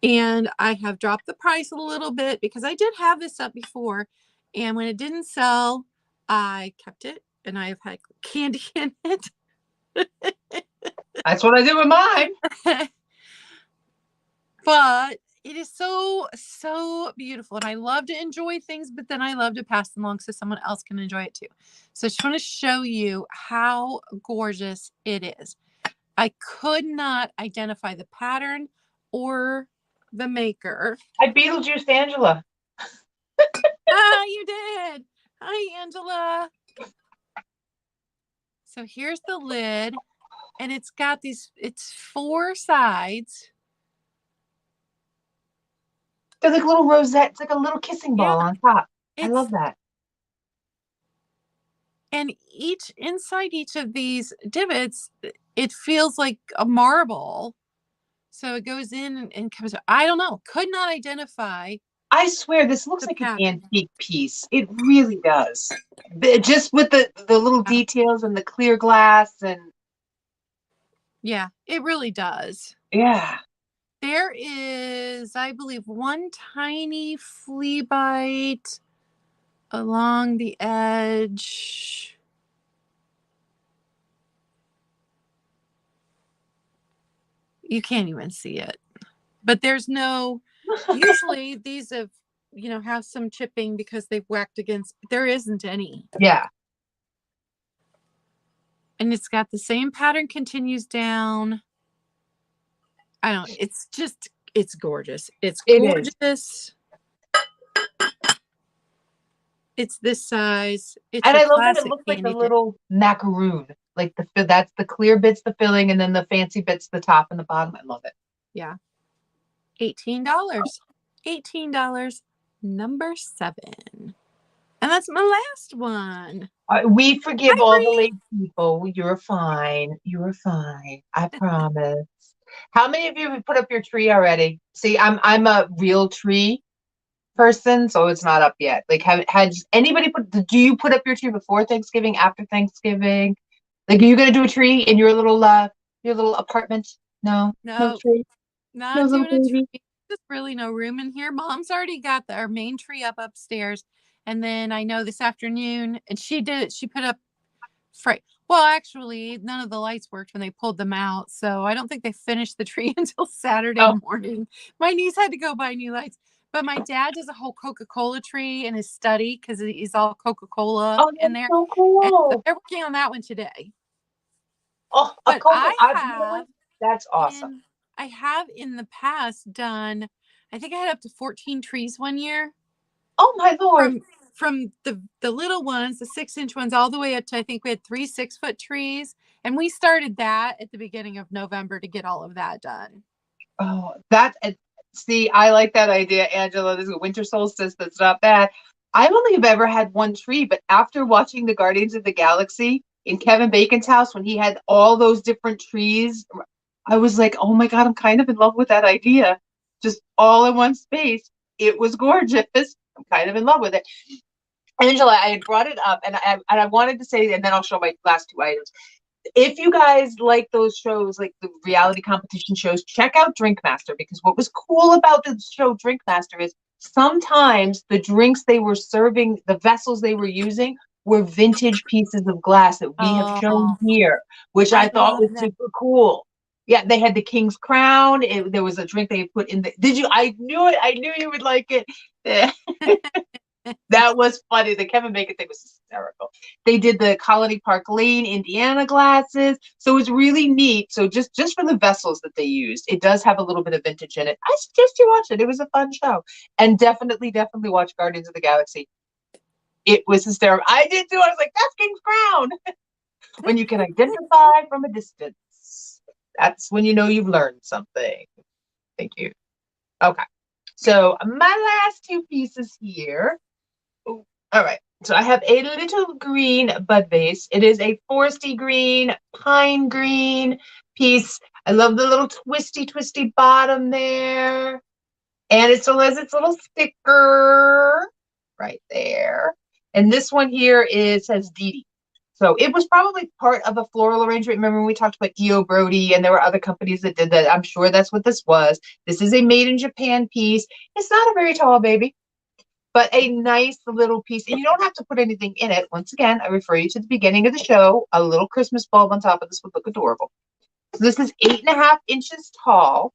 And I have dropped the price a little bit because I did have this up before. And when it didn't sell, I kept it and I've had candy in it. That's what I do with mine. But it is so, so beautiful. And I love to enjoy things, but then I love to pass them along so someone else can enjoy it too. So I just want to show you how gorgeous it is. I could not identify the pattern or the maker. I Beetlejuiced Angela. Ah, you did. Hi, Angela. So here's the lid, and it's got it's 4 sides. They're like little rosettes. It's like a little kissing Yeah, ball on top. I it's love that. and inside each of these divots, it feels like a marble. So it goes in and comes out. I don't know. Could not identify I swear this looks the like an pattern. antique piece. It really does. Just with the little details and the clear glass and Yeah, it really does. yeah. There is, I believe, one tiny flea bite along the edge. You can't even see it. But there's no, usually these have some chipping because they've whacked against, there isn't any. Yeah. And it's got the same pattern continues down. I don't, it's gorgeous. It's It is. gorgeous. It's this size. It's And a I love that it classic looks like a candy dish. little macaroon. Like that's the clear bits, the filling, and then the fancy bits, the top and the bottom. I love it. Yeah. $18. $18. Number 7. And that's my last one. We forgive Hi, all the Bree. late people. You're fine. You're fine. I promise. How many of you have put up your tree already? See, I'm a real tree person, so it's not up yet. Like, has anybody do you put up your tree before Thanksgiving, after Thanksgiving? Like, are you gonna do a tree in your little apartment? No, no No, tree, no not little doing a baby. tree. There's really no room in here. Mom's already got our main tree up upstairs. And then I know this afternoon, and she did it. She put up well, actually, none of the lights worked when they pulled them out. So I don't think they finished the tree until Saturday Oh, morning. My niece had to go buy new lights. But my dad does a whole Coca-Cola tree in his study because he's all Coca-Cola oh, in that's there. so And so cool. they're working on that one today. Oh, a But Coca. You know what? That's awesome. I have in the past done, I think I had up to 14 trees one year Oh my Lord. from the little ones, the 6-inch ones, all the way up to, I think we had 3 6-foot trees. And we started that at the beginning of November to get all of that done. Oh, see, I like that idea, Angela. This is a winter solstice. That's not bad. I only have ever had one tree, but after watching the Guardians of the Galaxy in Kevin Bacon's house when he had all those different trees, I was like, oh my God, I'm kind of in love with that idea. Just all in one space. It was gorgeous. I'm kind of in love with it. Angela, I had brought it up and I wanted to say, and then I'll show my last 2 items. If you guys like those shows, like the reality competition shows, check out Drink Master, because what was cool about the show Drink Master is sometimes the drinks they were serving, the vessels they were using, were vintage pieces of glass that we have shown Oh, here, which I I thought love was that. super cool. Yeah, they had the King's Crown. There was a drink they put in the. Did you? I knew it. I knew you would like it. That was funny. The Kevin Bacon thing was hysterical. They did the Colony Park Lane, Indiana glasses. So it was really neat. So just for the vessels that they used, it does have a little bit of vintage in it. I suggest you watch it. It was a fun show. And definitely watch Guardians of the Galaxy. It was hysterical. I did too. I was like, that's King's Crown. When you can identify from a distance, that's when you know you've learned something. Thank you. Okay. So my last 2 pieces here. Ooh, all right. So I have a little green bud vase. It is a foresty green, pine green piece. I love the little twisty bottom there. And it still has its little sticker right there. And this one here says Dee Dee. So it was probably part of a floral arrangement. Remember when we talked about E.O. Brody and there were other companies that did that? I'm sure that's what this was. This is a made in Japan piece. It's not a very tall baby, but a nice little piece. And you don't have to put anything in it. Once again, I refer you to the beginning of the show. A little Christmas bulb on top of this would look adorable. So this is 8.5 inches tall.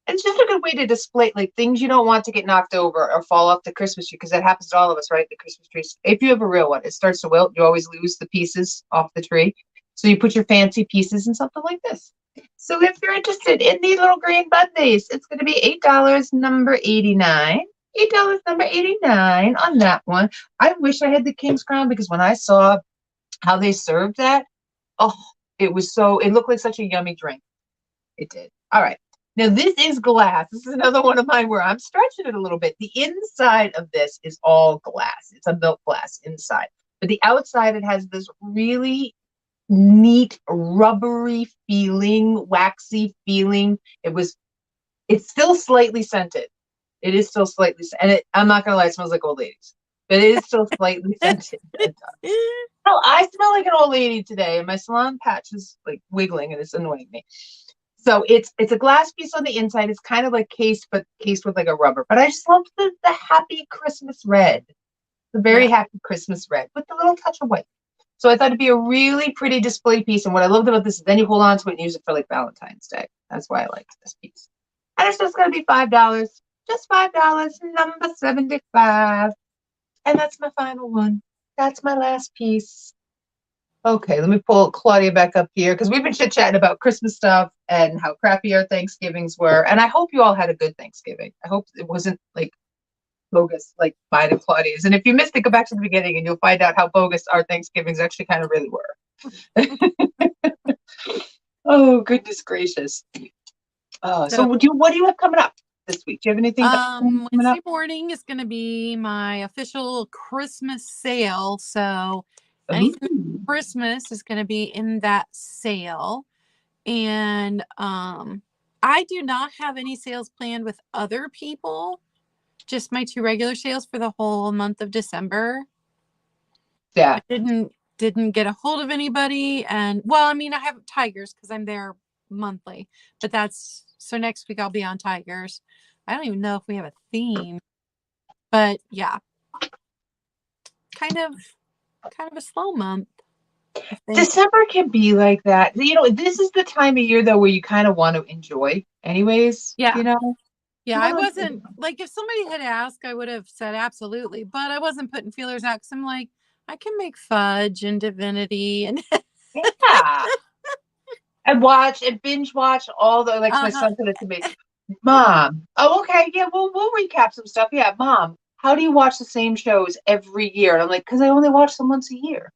And it's just a good way to display like things you don't want to get knocked over or fall off the Christmas tree, because that happens to all of us, right? The Christmas tree. If you have a real one, it starts to wilt. You always lose the pieces off the tree. So you put your fancy pieces in something like this. So if you're interested in these little green bud vase, it's going to be $8, number 89. $8, number 89 on that one. I wish I had the King's Crown because when I saw how they served that, oh, it looked like such a yummy drink. It did. All right. Now this is glass. This is another one of mine where I'm stretching it a little bit. The inside of this is all glass. It's a milk glass inside. But the outside, it has this really neat, rubbery feeling, waxy feeling. It's still slightly scented. It is still slightly, and I'm not gonna lie, it smells like old ladies, but it is still slightly scented. Oh, I smell like an old lady today, and my salon patch is like wiggling, and it's annoying me. So it's a glass piece on the inside. It's kind of like cased, but cased with like a rubber. But I just love the happy Christmas red, the very happy Christmas red with the little touch of white. So I thought it'd be a really pretty display piece. And what I loved about this is then you hold on to it and use it for like Valentine's Day. That's why I liked this piece. And it's just going to be $5. Just $5, number 75. And that's my final one. That's my last piece. Okay, let me pull Claudia back up here because we've been chit-chatting about Christmas stuff and how crappy our Thanksgivings were. And I hope you all had a good Thanksgiving. I hope it wasn't like bogus like mine and Claudia's. And if you missed it, go back to the beginning and you'll find out how bogus our Thanksgivings actually kind of really were. Oh, goodness gracious. So what do you have coming up this week? Do you have anything coming Wednesday up? morning is going to be my official Christmas sale. So anything Christmas is going to be in that sale. And I do not have any sales planned with other people. Just my 2 regular sales for the whole month of December. Yeah. I didn't get a hold of anybody. And well, I mean, I have Tigers because I'm there monthly, but so next week I'll be on Tigers. I don't even know if we have a theme, but yeah, kind of a slow month. December can be like that. This is the time of year though where you kind of want to enjoy anyways. Yeah. Yeah, I wasn't like, if somebody had asked, I would have said absolutely, but I wasn't putting feelers out because I'm like, I can make fudge and divinity and yeah. And binge watch all the my son said it to me. Mom, oh okay, yeah, we'll recap some stuff. Yeah, Mom, how do you watch the same shows every year? And I'm like, because I only watch them once a year.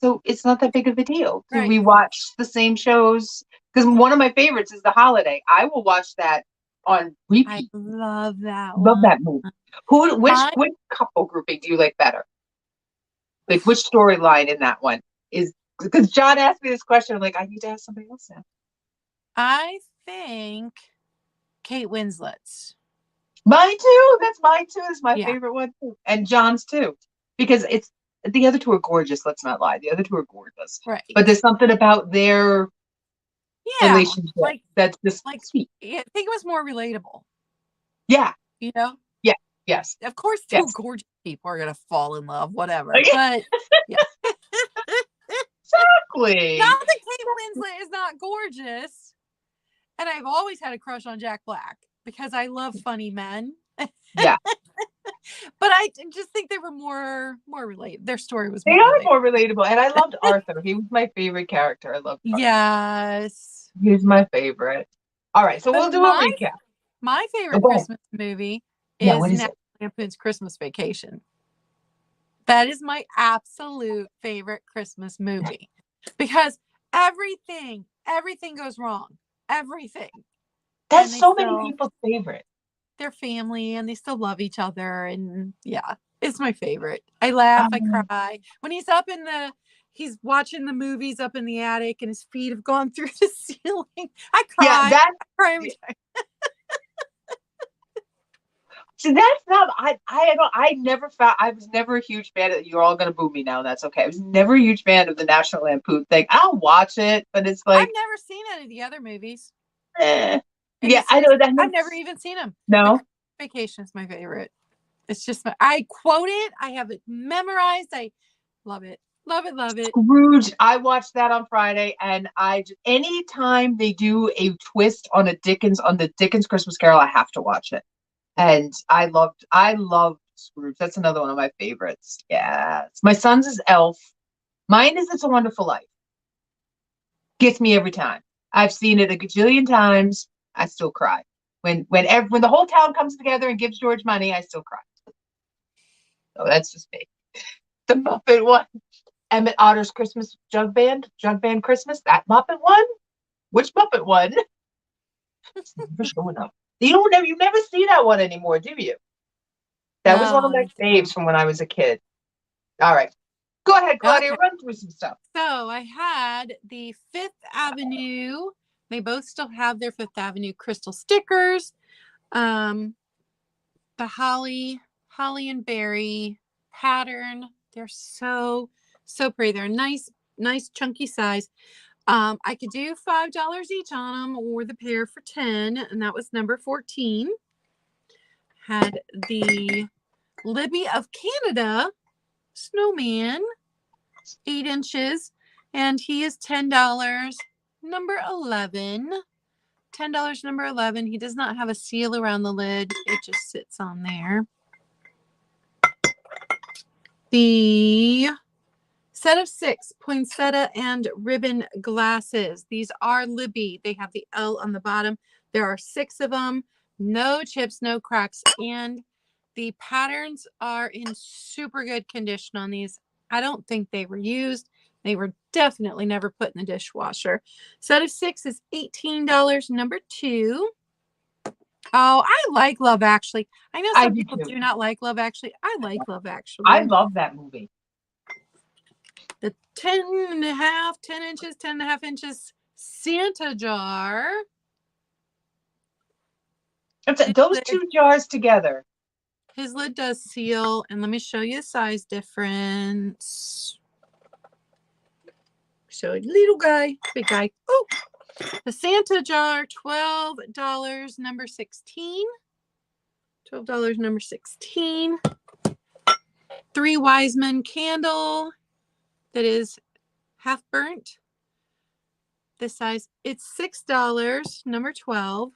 So it's not that big of a deal to rewatch the same shows. Because one of my favorites is The Holiday. I will watch that on repeat. I love that Love one. that movie. Which couple grouping do you like better? Like which storyline in that one is? Because John asked me this question. I'm like, I need to ask somebody else now. I think Kate Winslet's. Mine too. That's mine too. It's my favorite one too. And John's too. Because the other two are gorgeous, let's not lie. The other two are gorgeous. Right. But there's something about their relationship that's just sweet. I think it was more relatable. Yeah. You know? Yeah. Yes. Of course, two gorgeous people are going to fall in love, whatever. But yeah. Exactly. Not that Kate Winslet is not gorgeous. And I've always had a crush on Jack Black because I love funny men. Yeah. But I just think they were more related. Their story was more relatable. And I loved Arthur. He was my favorite character. I loved Arthur. Yes. He's my favorite. All right. So we'll do a recap. My favorite Christmas movie is National Lampoon's Christmas Vacation. That is my absolute favorite Christmas movie because everything goes wrong. Everything. That's so many people's favorite. Their family and they still love each other. And yeah, it's my favorite. I laugh, I cry. When he's watching the movies up in the attic and his feet have gone through the ceiling. I cry. Yeah, I cry every time. So that's not I was never a huge fan of, you're all gonna boo me now, that's okay. I was never a huge fan of the National Lampoon thing. I'll watch it, but it's like I've never seen any of the other movies. Yeah, I know that. I've never even seen them. No. Vacation is my favorite. It's just I quote it. I have it memorized. I love it. Love it. Love it. Scrooge. I watched that on Friday, and anytime they do a twist on the Dickens Christmas Carol, I have to watch it. And I loved Scrooge. That's another one of my favorites. Yes. My son's is Elf. Mine is It's a Wonderful Life. Gets me every time. I've seen it a gajillion times. I still cry. When the whole town comes together and gives George money, I still cry. So that's just me. The Muppet one. Emmett Otter's Christmas Jug Band Christmas. That Muppet one? Which Muppet one? It's never showing up. You never see that one anymore, do you? That was one of No, my faves from when I was a kid. All right. Go ahead, Claudia, okay. run through some stuff. So I had the Fifth Avenue. They both still have their Fifth Avenue crystal stickers. The holly and berry pattern. They're so pretty. They're nice chunky size. I could do $5 each on them or the pair for 10, and that was number 14. Had the Libby of Canada snowman, 8 inches, and he is $10. Number 11. $10, number 11. He does not have a seal around the lid. It just sits on there. The set of 6 poinsettia and ribbon glasses. These are Libby. They have the L on the bottom. There are 6 of them. No chips, no cracks. And the patterns are in super good condition on these. I don't think they were used. They were definitely never put in the dishwasher. Set of 6 is $18. Number 2. Oh, I like Love Actually. I know some people do not like Love Actually. I like Love Actually. I love that movie. The 10 and a half inches Santa jar. Those 2 jars together. His lid does seal, and let me show you the size difference. So little guy, big guy. Oh, the Santa jar, $12, number 16. $12, number 16. 3 Wiseman candle that is half burnt. This size, it's $6, number 12.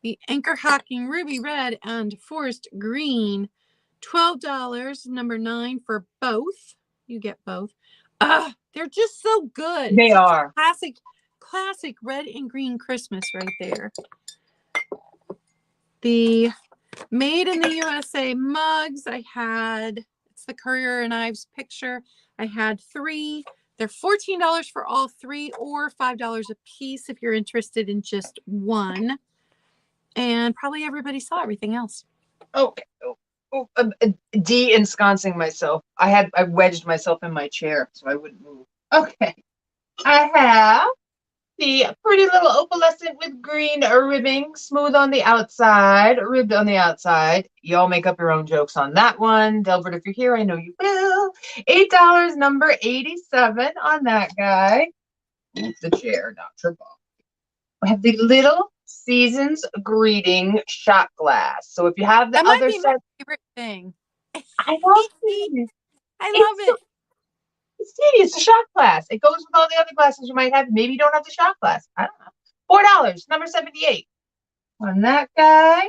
The Anchor Hocking Ruby Red and Forest Green, $12, number 9 for both. You get both. They're just so good. They are. Classic red and green Christmas right there. The Made in the USA mugs, it's the Courier and Ives picture. I had 3. They're $14 for all 3 or $5 a piece if you're interested in just one. And probably everybody saw everything else. Okay. De-ensconcing myself. I wedged myself in my chair so I wouldn't move. Okay. I have the pretty little opalescent with green ribbing, smooth on the outside, ribbed on the outside. Y'all make up your own jokes on that one. Delbert, if you're here, I know you will. $8, number 87 on that guy. Move the chair, not your ball. I have the Little Seasons Greeting shot glass. So if you have the other set, my favorite thing. I love it. I love it. It's teeny. It's a shot glass. It goes with all the other glasses you might have. Maybe you don't have the shot glass. I don't know. $4, number 78. On that guy,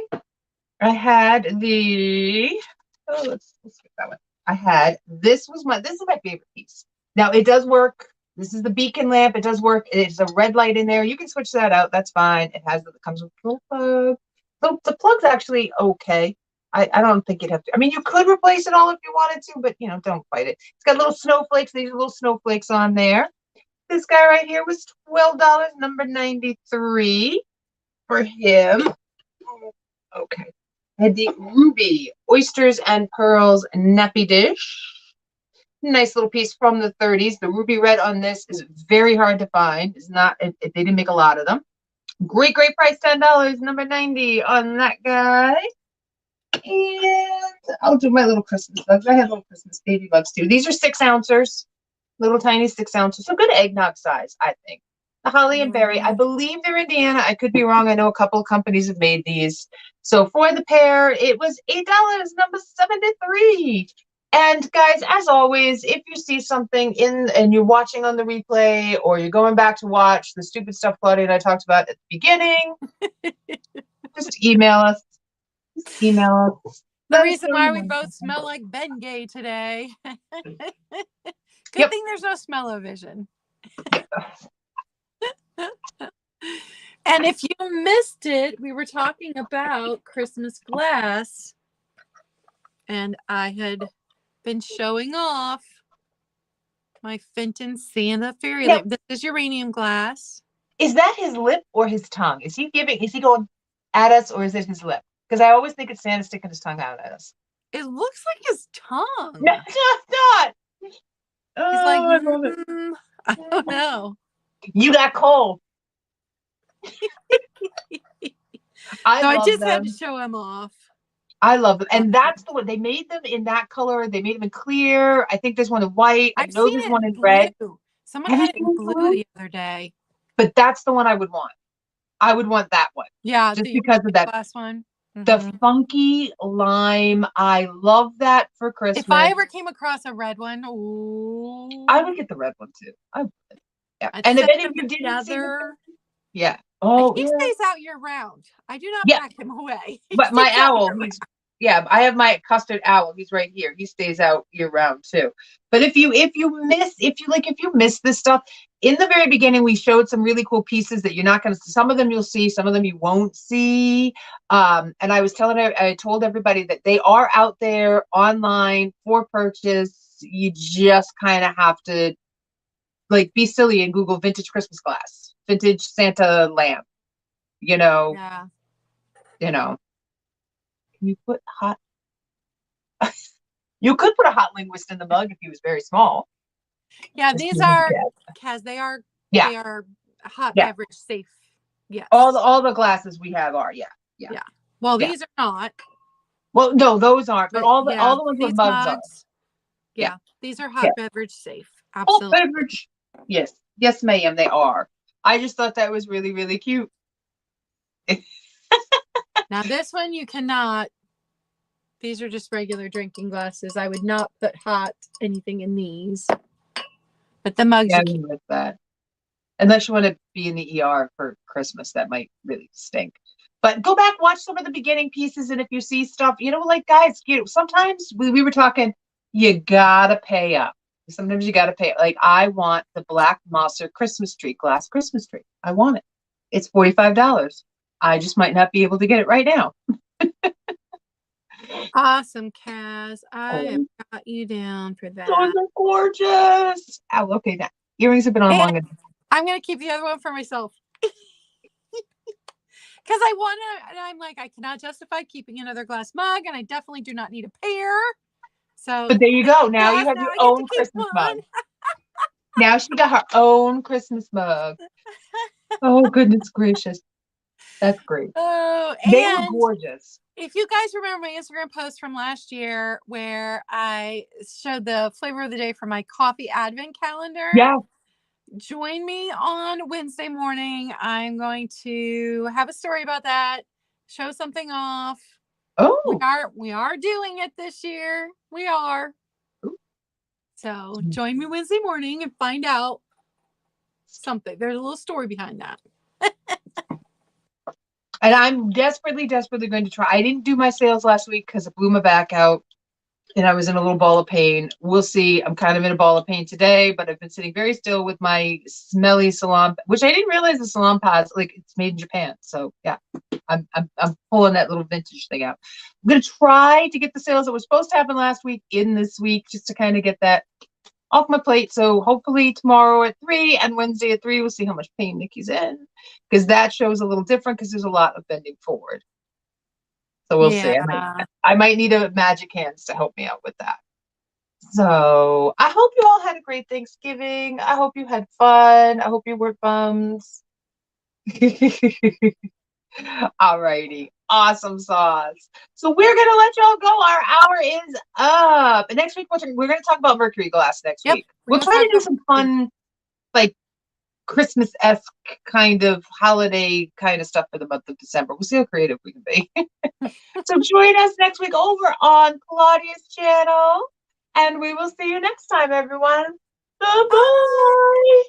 I had the. Oh, let's get that one. I had this is my favorite piece. Now it does work. This is the beacon lamp. It does work. It's a red light in there. You can switch that out. That's fine. It comes with a plug. So the plug's actually okay. I don't think you'd have to. I mean, you could replace it all if you wanted to, but don't fight it. It's got little snowflakes. These are little snowflakes on there. This guy right here was $12, number 93 for him. Okay. I had the Ruby Oysters and Pearls Nappy Dish. Nice little piece from the 30s. The ruby red on this is very hard to find. They didn't make a lot of them. Great price, $10, number 90 on that guy. And I'll do my little Christmas bugs. I have little Christmas baby bugs too. These are 6 ounces, little tiny 6 ounces. So good eggnog size, I think. The Holly and Berry, I believe they're Indiana. I could be wrong. I know a couple of companies have made these. So for the pair, it was $8, number 73. And guys, as always, if you see something and you're watching on the replay or you're going back to watch the stupid stuff Claudia and I talked about at the beginning, just email us. The reason why we both smell like Ben Gay today. Good thing there's no smell-o-vision. And if you missed it, we were talking about Christmas glass, and I had been showing off my Fenton Santa fairy lamp. This is uranium glass. Is that his lip or his tongue? Is he going at us, or is it his lip? Because I always think it's Santa sticking his tongue out at us. It looks like his tongue. No, it's not. He's like, I don't know. You got cold. I just had to show him off. I love them. And that's the one. They made them in that color. They made them in clear. I think there's one in white. I know there's one in red. Someone had it in blue the other day. But that's the one I would want. I would want that one. Yeah. Just because of that last one. The funky lime. I love that for Christmas. If I ever came across a red one, ooh, I would get the red one too. I would. Yeah. And if any of you didn't see yeah. Oh, he stays out year round. I do not pack him away. But my owl, I have my custard owl. He's right here. He stays out year round too. But if you miss this stuff, in the very beginning, we showed some really cool pieces that you're not going to see. Some of them you'll see, some of them you won't see. And I told everybody that they are out there online for purchase. You just kind of have to be silly and Google vintage Christmas glass, vintage Santa lamp, Yeah. Can you put you could put a hot linguist in the mug if he was very small. Yeah, these are, Kaz, they are hot beverage safe. Yes. All the glasses we have are, yeah. Well, these are not. Well, no, those aren't, but all the ones with mugs are. Yeah, these are hot beverage safe. Absolutely. Oh, beverage. Yes, ma'am, they are. I just thought that was really, really cute. Now this one you cannot. These are just regular drinking glasses. I would not put hot anything in these. But the mugs. Yeah, with that. Unless you want to be in the ER for Christmas, that might really stink. But go back, watch some of the beginning pieces, and if you see stuff, guys, sometimes we were talking, you gotta pay up. Sometimes you gotta pay. I want the black Mosser Christmas tree, glass Christmas tree. I want it. It's $45. I just might not be able to get it right now. Awesome, Kaz. I have got you down for that. Those are gorgeous. Oh, okay, now earrings have been on long enough. I'm gonna keep the other one for myself. Because I want to, and I'm like, I cannot justify keeping another glass mug, and I definitely do not need a pair. So, but there you go. Now you have your own Christmas mug. Now she got her own Christmas mug. Oh, goodness gracious. That's great. Oh, they were gorgeous. If you guys remember my Instagram post from last year where I showed the flavor of the day for my coffee advent calendar. Yeah. Join me on Wednesday morning. I'm going to have a story about that, show something off. Oh, we are doing it this year. We are. Ooh. So join me Wednesday morning and find out something. There's a little story behind that. And I'm desperately going to try. I didn't do my sales last week because it blew my back out. And I was in a little ball of pain. We'll see. I'm kind of in a ball of pain today, but I've been sitting very still with my smelly salon, which I didn't realize the salon pads, it's made in Japan. So yeah, I'm pulling that little vintage thing out. I'm going to try to get the sales that were supposed to happen last week in this week, just to kind of get that off my plate. So hopefully tomorrow at 3 and Wednesday at 3, we'll see how much pain Nikki's in, because that show's a little different because there's a lot of bending forward. So we'll see. I might need a magic hands to help me out with that. So I hope you all had a great Thanksgiving. I hope you had fun. I hope you weren't bummed. All righty. Awesome sauce. So we're going to let y'all go. Our hour is up. And next week, we're going to talk about mercury glass next week. We'll try to do some fun, Christmas-esque kind of holiday kind of stuff for the month of December. We'll see how creative we can be. So join us next week over on Claudia's channel, and we will see you next time, everyone. Bye-bye.